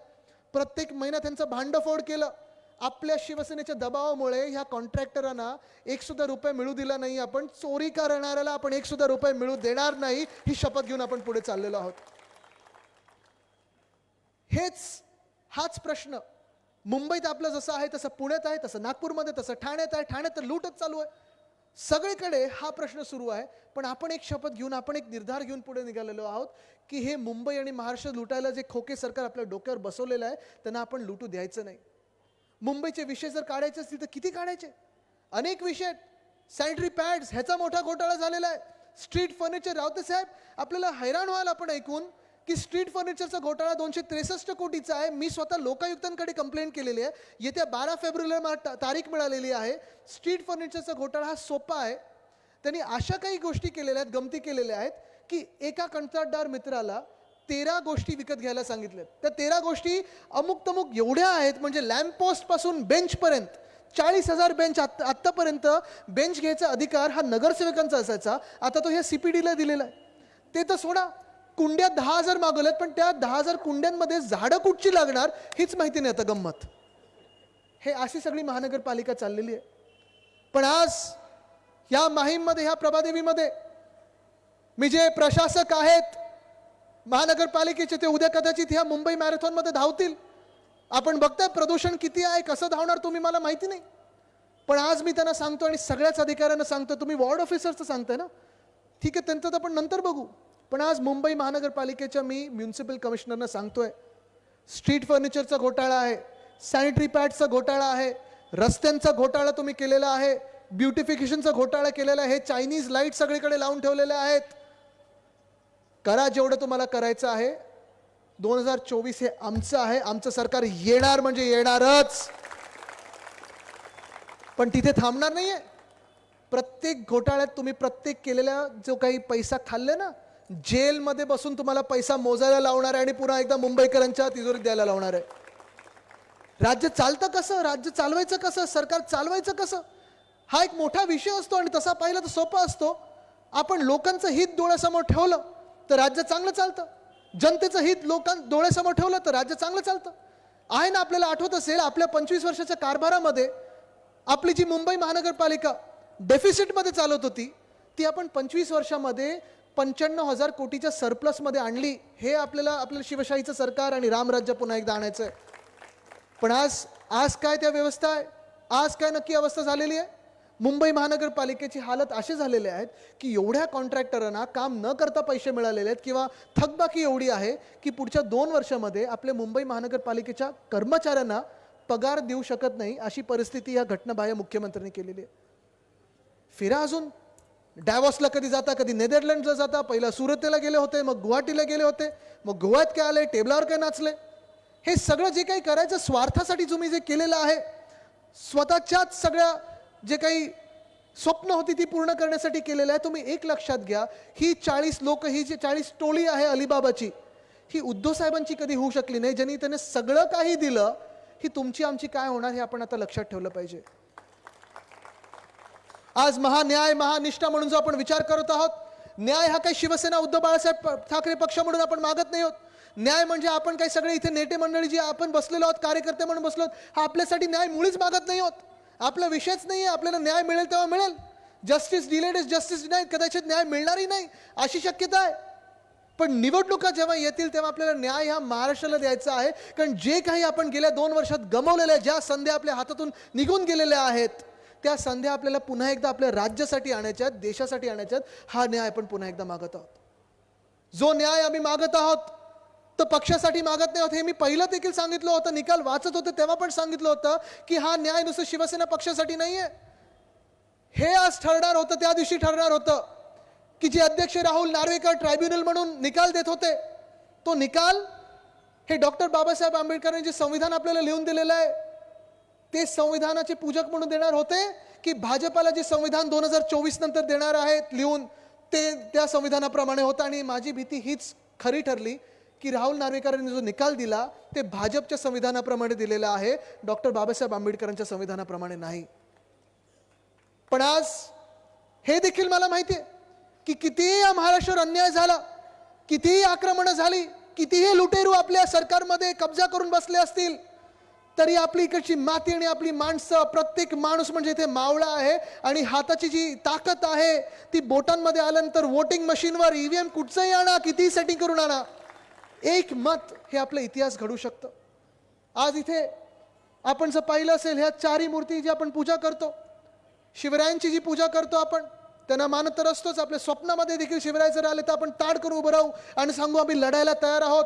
प्रत्येक महिन्यात त्यांचं भांडफोड केलं. आपल्या शिवसेनेच्या दबावामुळे ह्या कॉन्ट्रॅक्टरांना 1 सुद्धा रुपये मिळू दिला नाही. आपण चोरी करणाऱ्याला आपण 1 सुद्धा रुपये मिळू देणार नाही, ही शपथ घेऊन आपण पुढे चाललेलो आहोत. हाच प्रश्न मुंबईत आपलं जसं आहे तसं पुण्यात आहे, तसं नागपूरमध्ये, तसं ठाण्यात आहे. ठाण्यात तर लूटच चालू आहे. सगळीकडे हा प्रश्न सुरू आहे. पण आपण एक शपथ घेऊन, आपण एक निर्धार घेऊन पुढे निघालेलो आहोत की हे मुंबई आणि महाराष्ट्र लुटायला जे खोके सरकार आपल्या डोक्यावर बसवलेलं आहे त्यांना आपण लुटू द्यायचं नाही. मुंबईचे विषय जर काढायचे असतील तर किती काढायचे? अनेक विषय. सॅनिटरी पॅड्स ह्याचा मोठा घोटाळा झालेला आहे. स्ट्रीट फर्निचर, रावते साहेब आपल्याला हैराण व्हाल आपण ऐकून की स्ट्रीट फर्निचरचा घोटाळा 263 कोटीचा आहे. मी स्वतः लोकायुक्तांकडे कंप्लेंट केलेली आहे. येत्या 12 फेब्रुवारीला मला तारीख मिळालेली आहे. स्ट्रीट फर्निचरचा घोटाळा हा सोपा आहे. त्यांनी अशा काही गोष्टी केलेल्या आहेत, गमती केलेल्या आहेत की एका कंत्राटदार मित्राला 13 गोष्टी विकत घ्यायला सांगितल्यात. त्या 13 गोष्टी अमुक तमुक एवढ्या आहेत, म्हणजे लॅम्प पोस्ट पासून बेंच पर्यंत 40,000 बेंच आत्तापर्यंत बेंच घ्यायचा अधिकार हा नगरसेवकांचा असायचा, आता तो ह्या CPDला दिलेला आहे. ते तर सोडा, कुंड्या 10,000 मागवल्यात, पण त्या 10,000 कुंड्यांमध्ये झाडं कुठची लागणार हीच माहिती नाही आता गंमत. हे अशी सगळी महानगरपालिका चाललेली आहे. पण आज या माहीममध्ये, ह्या प्रभादेवीमध्ये मी जे प्रशासक आहेत महानगरपालिकेचे, ते उद्या कदाचित ह्या मुंबई मॅरेथॉनमध्ये धावतील. आपण बघताय प्रदूषण किती आहे, कसं धावणार तुम्ही मला माहिती नाही, पण आज मी त्यांना सांगतो आणि सगळ्याच अधिकाऱ्यांना सांगतो, तुम्ही वॉर्ड ऑफिसरचं सांगताय ना, ठीक आहे, त्यांचं तर आपण नंतर बघू. पण आज मुंबई महानगरपालिकेच्या मी म्युन्सिपल कमिशनरना सांगतोय, स्ट्रीट फर्निचरचा घोटाळा आहे, सॅनिटरी पॅडचा घोटाळा आहे, रस्त्यांचा घोटाळा तुम्ही केलेला आहे, ब्युटिफिकेशनचा घोटाळा केलेला आहे, हे चायनीज लाईट सगळीकडे लावून ठेवलेले आहेत. करा जेवढं तुम्हाला करायचं आहे. 2024 हे आमचं आहे, आमचं सरकार येणार म्हणजे येणारच. पण तिथे थांबणार नाहीये. प्रत्येक घोटाळ्यात तुम्ही प्रत्येक केलेला जो काही पैसा खाल्ले ना, जेलमध्ये बसून तुम्हाला पैसा मोजायला लावणार आहे आणि पुन्हा एकदा मुंबईकरांच्या तिजोरीत द्यायला लावणार आहे. राज्य चालतं कसं, राज्य चालवायचं कसं, सरकार चालवायचं कसं, हा एक मोठा विषय असतो. आणि तसा पाहिला तर सोपा असतो. आपण लोकांचं हित डोळ्यासमोर ठेवलं तर राज्य चांगलं चालतं, जनतेचं हित डोळ्यासमोर ठेवलं तर राज्य चांगलं चालतं. आहे ना, आपल्याला आठवत असेल आपल्या 25 वर्षाच्या कारभारामध्ये आपली जी मुंबई महानगरपालिका डेफिसिटमध्ये चालत होती, ती आपण 25 वर्षामध्ये 95,000 कोटीच्या सरप्लसमध्ये आणली. हे आपल्याला शिवशाहीचं सरकार आणि रामराज्य पुन्हा एकदा आणायचं आहे. पण आज काय त्या व्यवस्था आहे, आज काय नक्की अवस्था झालेली आहे. मुंबई महानगरपालिकेची हालत अशी झालेली आहेत की एवढ्या कॉन्ट्रॅक्टरांना काम न करता पैसे मिळालेले आहेत किंवा थकबाकी एवढी आहे की पुढच्या 2 वर्षामध्ये आपल्या मुंबई महानगरपालिकेच्या कर्मचाऱ्यांना पगार देऊ शकत नाही, अशी परिस्थिती या घटनाबाह्य मुख्यमंत्र्यांनी केलेली आहे. फिरा अजून डॅवॉसला कधी जाता, कधी नेदरलँडला जाता, पहिला सुरतेला गेले होते, मग गुवाहाटीला गेले होते, मग गोव्यात काय आले, टेबलावर काय नाचले. हे सगळं जे काही करायचं स्वार्थासाठी तुम्ही जे केलेलं आहे, स्वतःच्याच सगळ्या जे काही स्वप्न होती ती पूर्ण करण्यासाठी केलेलं आहे. तुम्ही एक लक्षात घ्या, ही 40 लोक, ही जी 40 टोळी आहे अलिबाबाची, ही उद्धव साहेबांची कधी होऊ शकली नाही. ज्यांनी त्याने सगळं काही दिलं, ही तुमची आमची काय होणार हे आपण आता लक्षात ठेवलं पाहिजे. आज महान्याय महानिष्ठा म्हणून जो आपण विचार करत आहोत, न्याय हा काही शिवसेना उद्धव बाळासाहेब ठाकरे पक्ष म्हणून आपण मागत नाही आहोत. न्याय म्हणजे आपण काही सगळे इथे नेते मंडळी जी आपण बसलेलो आहोत, कार्यकर्ते म्हणून बसलो आहोत, हा आपल्यासाठी न्याय मुळीच मागत नाही आहोत. आपला विषयच नाही आहे. आपल्याला न्याय मिळेल तेव्हा मिळेल. Justice delayed is justice denied. कदाचित न्याय मिळणारही नाही अशी शक्यता आहे. पण निवडणुका जेव्हा येतील तेव्हा आपल्याला न्याय हा महाराष्ट्राला द्यायचा आहे. कारण जे काही आपण गेल्या 2 वर्षात गमावलेल्या, ज्या संध्या आपल्या हातातून निघून गेलेल्या आहेत, त्या संध्या आपल्याला पुन्हा एकदा आपल्या राज्यासाठी आणायच्या आहेत, देशासाठी आणायच्या आहेत. हा न्याय आपण पुन्हा एकदा मागत आहोत. जो न्याय आम्ही मागत आहोत तो पक्षासाठी मागत नाही आहोत. हे मी पहिलं देखील सांगितलं होतं, निकाल वाचत होते तेव्हा पण सांगितलं होतं की हा न्याय नुसतं शिवसेना पक्षासाठी नाहीये. हे आज ठरणार होतं, त्या दिवशी ठरणार होतं की जे अध्यक्ष राहुल नार्वेकर ट्रायब्युनल म्हणून निकाल देत होते, तो निकाल हे डॉक्टर बाबासाहेब आंबेडकरांनी जे संविधान आपल्याला लिहून दिलेलं आहे ते संविधानाचे पूजक म्हणून देणार होते, की भाजपाला जे संविधान 2024 नंतर देणार आहेत लिहून ते त्या संविधानाप्रमाणे होतं. आणि माझी भीती हीच खरी ठरली की राहुल नार्वेकरांनी जो निकाल दिला ते भाजपच्या संविधानाप्रमाणे दिलेला आहे, डॉक्टर बाबासाहेब आंबेडकरांच्या संविधानाप्रमाणे नाही. पण आज हे देखील मला माहिती आहे की कितीही या महाराष्ट्रावर अन्याय झाला, कितीही आक्रमणं झाली, कितीही लुटेरू आपल्या सरकारमध्ये कब्जा करून बसले असतील, तरी आपली इकडची माती आणि आपली माणसं, प्रत्येक माणूस म्हणजे इथे मावळा आहे. आणि हाताची जी ताकद आहे ती बोटांमध्ये आल्यानंतर वोटिंग मशीनवर ईव्हीएम कुठचंही आणा, कितीही सेटिंग करून आणा, एक मत हे आपला इतिहास घडू शकतं. आज इथे आपण जर पाहिलं असेल, ह्या 4 मूर्ती जी आपण पूजा करतो, शिवरायांची जी पूजा करतो आपण, त्यांना मानत तर असतोच. आपल्या स्वप्नामध्ये देखील शिवराय जर आले तर आपण ताड करून उभं राहू आणि सांगू आम्ही लढायला तयार आहोत.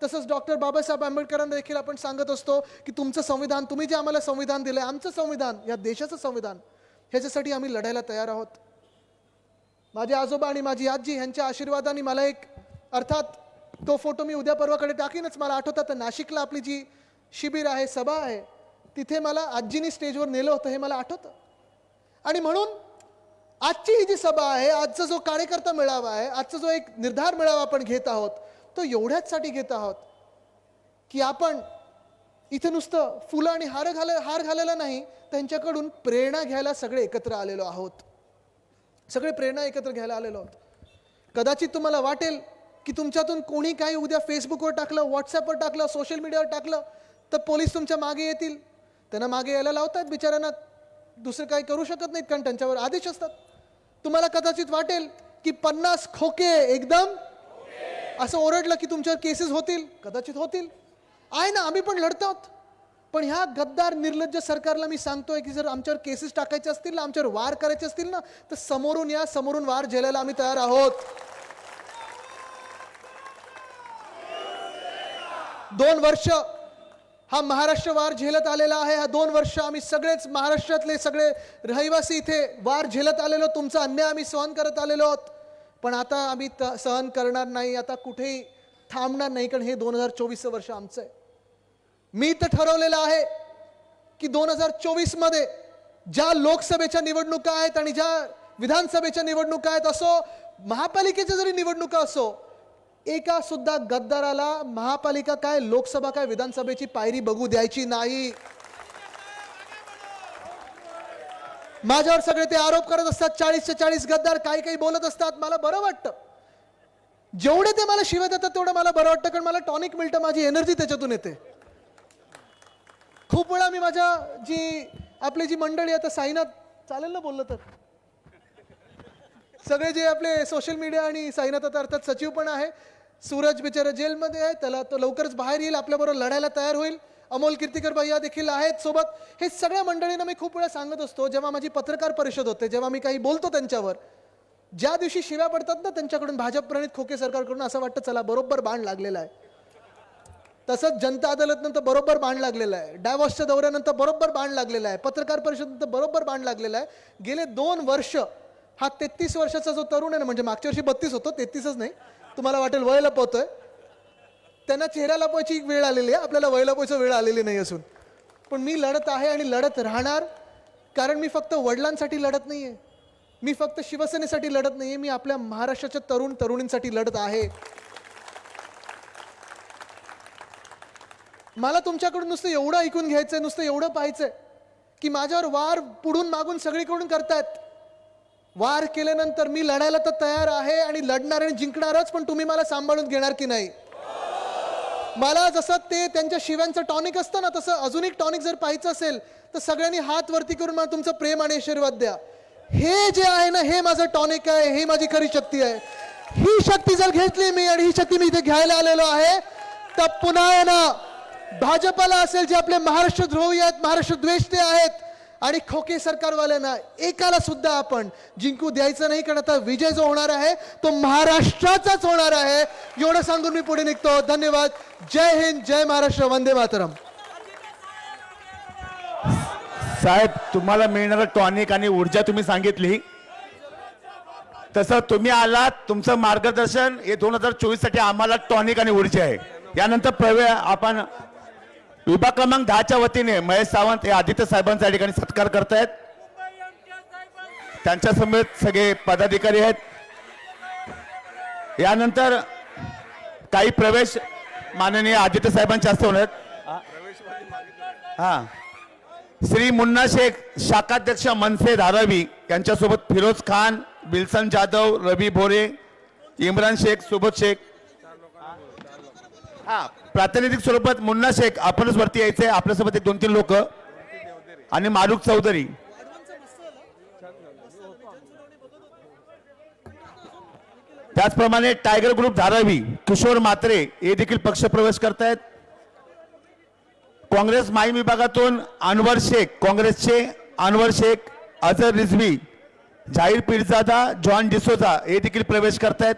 तसंच डॉक्टर बाबासाहेब आंबेडकरांना देखील आपण सांगत असतो की तुमचं संविधान, तुम्ही जे आम्हाला संविधान दिलंय, आमचं संविधान, या देशाचं संविधान, ह्याच्यासाठी आम्ही लढायला तयार आहोत. माझे आजोबा आणि माझी आजी यांच्या आशीर्वादाने मला एक, अर्थात तो फोटो मी उद्या परवाकडे टाकीनच, मला आठवतात नाशिकला आपली जी शिबिर आहे, सभा आहे, तिथे मला आजीनी स्टेजवर नेलं होतं हे मला आठवतं. आणि म्हणून आजची ही जी सभा आहे, आजचा जो कार्यकर्ता मेळावा आहे, आजचा जो एक निर्धार मेळावा आपण घेत आहोत, तो एवढ्याचसाठी घेत आहोत की आपण इथे नुसतं फुलं आणि हार घालायला नाही, त्यांच्याकडून प्रेरणा घ्यायला सगळे एकत्र आलेलो आहोत. सगळे प्रेरणा एकत्र घ्यायला आलेलो आहोत. कदाचित तुम्हाला वाटेल की तुमच्यातून कोणी काही उद्या फेसबुकवर टाकलं, व्हॉट्सअपवर टाकलं, सोशल मीडियावर टाकलं तर पोलीस तुमच्या मागे येतील. त्यांना मागे यायला लावतात बिचाऱ्यांना, दुसरं काही करू शकत नाहीत कारण त्यांच्यावर आदेश असतात. तुम्हाला कदाचित वाटेल की 50 खोके एकदम असं ओरडलं की तुमच्यावर केसेस होतील, कदाचित होतील. आहे ना, आम्ही पण लढतो. पण ह्या गद्दार निर्लज्ज सरकारला मी सांगतोय की जर आमच्यावर केसेस टाकायचे असतील ना, आमच्यावर वार करायचे असतील ना, तर समोरून या, समोरून वार झेलायला आम्ही तयार आहोत. 2 वर्ष हा महाराष्ट्र वार झेलत आलेला आहे. हा 2 वर्ष आम्ही सगळेच महाराष्ट्रातले सगळे रहिवासी इथे वार झेलत आलेलो. तुमचा अन्याय आम्ही सहन करत आलेलो आहोत. पण आता आम्ही सहन करणार नाही, आता कुठेही थांबणार नाही, कारण हे 2024 वर्ष आमचं आहे. मी तर ठरवलेलं आहे की 2024 मध्ये ज्या लोकसभेच्या निवडणुका आहेत आणि ज्या विधानसभेच्या निवडणुका आहेत असो, महापालिकेच्या जरी निवडणुका असो, एका सुद्धा गद्दाराला महापालिका काय, लोकसभा काय, विधानसभेची पायरी बघू द्यायची नाही. माझ्यावर सगळे ते आरोप करत असतात, 40च्या 40 गद्दार काही काही बोलत असतात. मला बरं वाटतं, जेवढे ते मला शिव्या देतात तेवढं मला बरं वाटतं, कारण मला टॉनिक मिळतं, माझी एनर्जी त्याच्यातून येते. खूप वेळा मी माझ्या आपली जी मंडळी आता साईनाथ, चालेल ना बोललं तर, सगळे जे आपले सोशल मीडिया आणि साईनाथ आता अर्थात सचिव पण आहे, सूरज बिचारा जेलमध्ये आहे, त्याला तो लवकरच बाहेर येईल, आपल्याबरोबर लढायला तयार होईल. अमोल कीर्तिकर भैया देखील आहेत सोबत. हे सगळ्या मंडळींना मी खूप वेळा सांगत असतो, जेव्हा माझी पत्रकार परिषद होते, जेव्हा मी काही बोलतो त्यांच्यावर, ज्या दिवशी शिव्या पडतात ना त्यांच्याकडून, भाजप प्रणित खोके सरकारकडून, असं वाटतं चला बरोबर बाण लागलेला आहे. तसंच जनता अदालतनंतर बरोबर बाण लागलेला आहे, डायव्हॉर्सच्या दौऱ्यानंतर बरोबर बाण लागलेला आहे, पत्रकार परिषदेनंतर बरोबर बाण लागलेला आहे. गेले 2 वर्ष हा 33 वर्षाचा जो तरुण आहे ना, म्हणजे मागच्या वर्षी 32 होतो, 33च नाही, तुम्हाला वाटेल वय लपवतोय, त्यांना चेहरा लपवायची वेळ आलेली आहे, आपल्याला वय लपवायची वेळ आलेली नाही असून. पण मी लढत आहे आणि लढत राहणार, कारण मी फक्त वडिलांसाठी लढत नाहीये, मी फक्त शिवसेनेसाठी लढत नाहीये, मी आपल्या महाराष्ट्राच्या तरुण तरुणींसाठी लढत आहे. मला तुमच्याकडून नुसतं एवढं ऐकून घ्यायचंय, नुसतं एवढं पाहायचंय की माझ्यावर वार पुढून मागून सगळीकडून करतायत. वार केल्यानंतर मी लढायला तर तयार आहे आणि लढणार आणि जिंकणारच, पण तुम्ही मला सांभाळून घेणार की नाही. मला जसं ते त्यांच्या शिव्यांचं टॉनिक असतं ना, तसं अजून एक टॉनिक जर पाहायचं असेल तर सगळ्यांनी हात वरती करून मला तुमचं प्रेम आणि आशीर्वाद द्या. हे जे आहे ना, हे माझं टॉनिक आहे, हे माझी खरी शक्ती आहे. ही शक्ती जर घेतली मी, आणि ही शक्ती मी इथे घ्यायला आलेलो आहे, तर पुन्हा आहे ना, भाजपला असेल, जे आपले महाराष्ट्र द्रोही आहेत, महाराष्ट्र द्वेषते आहेत, आणि खोके सरकारवाल्यांना एकाला सुद्धा आपण जिंकू द्यायचं नाही, कारण आता विजय जो होणार आहे तो महाराष्ट्राचाच होणार आहे. एवढं सांगून मी पुढे निघतो. धन्यवाद. जय हिंद, जय महाराष्ट्र, वंदे मातरम. साहेब, तुम्हाला मिळणारं टॉनिक आणि ऊर्जा तुम्ही सांगितली, तसं तुम्ही आलात, तुमचं मार्गदर्शन हे 2024 साठी आम्हाला टॉनिक आणि ऊर्जा आहे. यानंतर आपण विभाग क्रमांक 10च्या वतीने महेश सावंत हे आदित्य साहेबांचा या ठिकाणी सत्कार करतायत. त्यांच्या समेत सगळे पदाधिकारी आहेत. यानंतर काही प्रवेश माननीय आदित्य साहेबांच्या हस्ते होणार आहेत. हा, श्री मुन्ना शेख शाखाध्यक्ष मनसे धारावी यांच्यासोबत फिरोज खान, विल्सन जाधव, रवी भोरे, इम्रान शेख, सुबोध शेख. हा, प्रातिनिधिक स्वरूपात मुन्ना शेख आपणच वरती यायचंय, आपल्यासोबत एक 2-3 लोक, आणि मारुक चौधरी. त्याचप्रमाणे टायगर ग्रुप धारावी किशोर म्हात्रे हे देखील पक्षप्रवेश करतायत. काँग्रेस माई विभागातून अनवर शेख, काँग्रेसचे अनवर शेख, अझर रिझवी, जाहीर पीरजादा, जॉन डिसोजा हे देखील प्रवेश करतायत.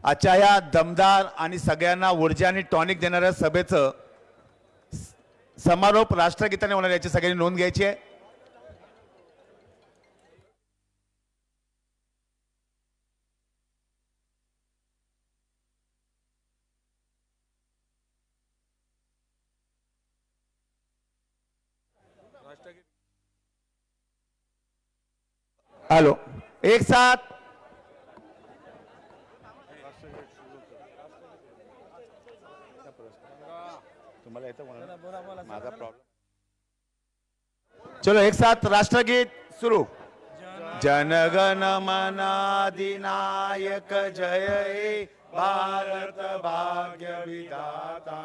आजच्या या दमदार आणि सगळ्यांना ऊर्जा आणि टॉनिक देणाऱ्या सभेचं समारोप राष्ट्रगीताने होणार याची सगळ्यांनी नोंद घ्यायची आहे. हेलो, एक साथ तुम्हाला येतं म्हणा माझा प्रॉब्लेम. चलो एक साथ राष्ट्रगीत सुरू. जनगण मन अधिनायक जय हे भारत भाग्य विधाता.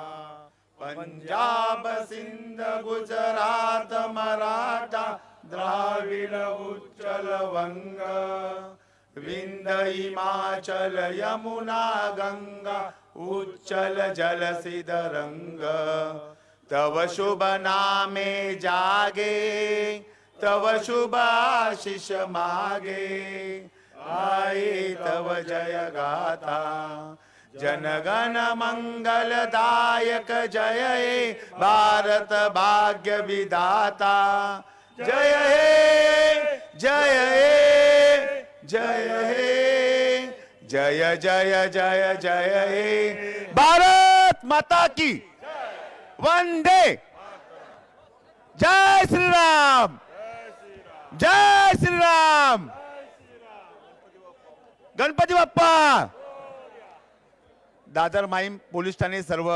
पंजाब सिंध गुजरात मराठा द्राविड उच्चल वंग विंध्य हिमाचल यमुना गंगा उच्चल जलसिधरंग. तव शुभ नामे जागे तव शुभ आशीष मागे आए तव जय गाथा. जनगण मंगलदायक जय हे भारत भाग्य विधाता. जय हे जय हे जय हे जय जय जय जय हे भारत माता की वंदे. जय श्री राम जय श्री राम. गणपती बाप्पा. दादर माहीम पोलीस ठाणे सर्व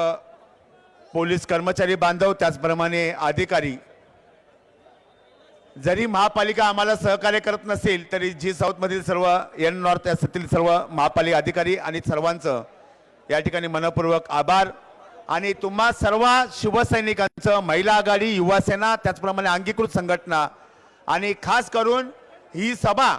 पोलीस कर्मचारी बांधव त्याचप्रमाणे अधिकारी, जरी महापालिका आम्हाला सहकार्य करत नसेल तरी जी साऊथमधील सर्व एन नॉर्थ असतील सर्व महापालिका अधिकारी आणि सर्वांचं या ठिकाणी मनपूर्वक आभार. आणि तुम्हा सर्व शिवसैनिकांचं, महिला आघाडी, युवा सेना, त्याचप्रमाणे अंगीकृत संघटना आणि खास करून ही सभा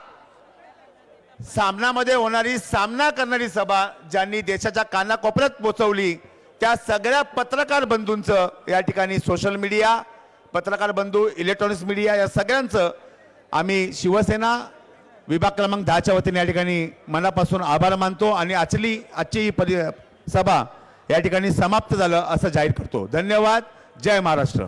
सामनामध्ये होणारी, सामना करणारी सभा ज्यांनी देशाच्या कानाकोपऱ्यात पोहोचवली त्या सगळ्या पत्रकार बंधूंचं या ठिकाणी, सोशल मीडिया, पत्रकार बंधू, इलेक्ट्रॉनिक्स मीडिया, या सगळ्यांचं आम्ही शिवसेना विभाग क्रमांक 10च्या वतीने या ठिकाणी मनापासून आभार मानतो आणि आजची ही सभा या ठिकाणी समाप्त झालं असं जाहीर करतो. धन्यवाद. जय महाराष्ट्र.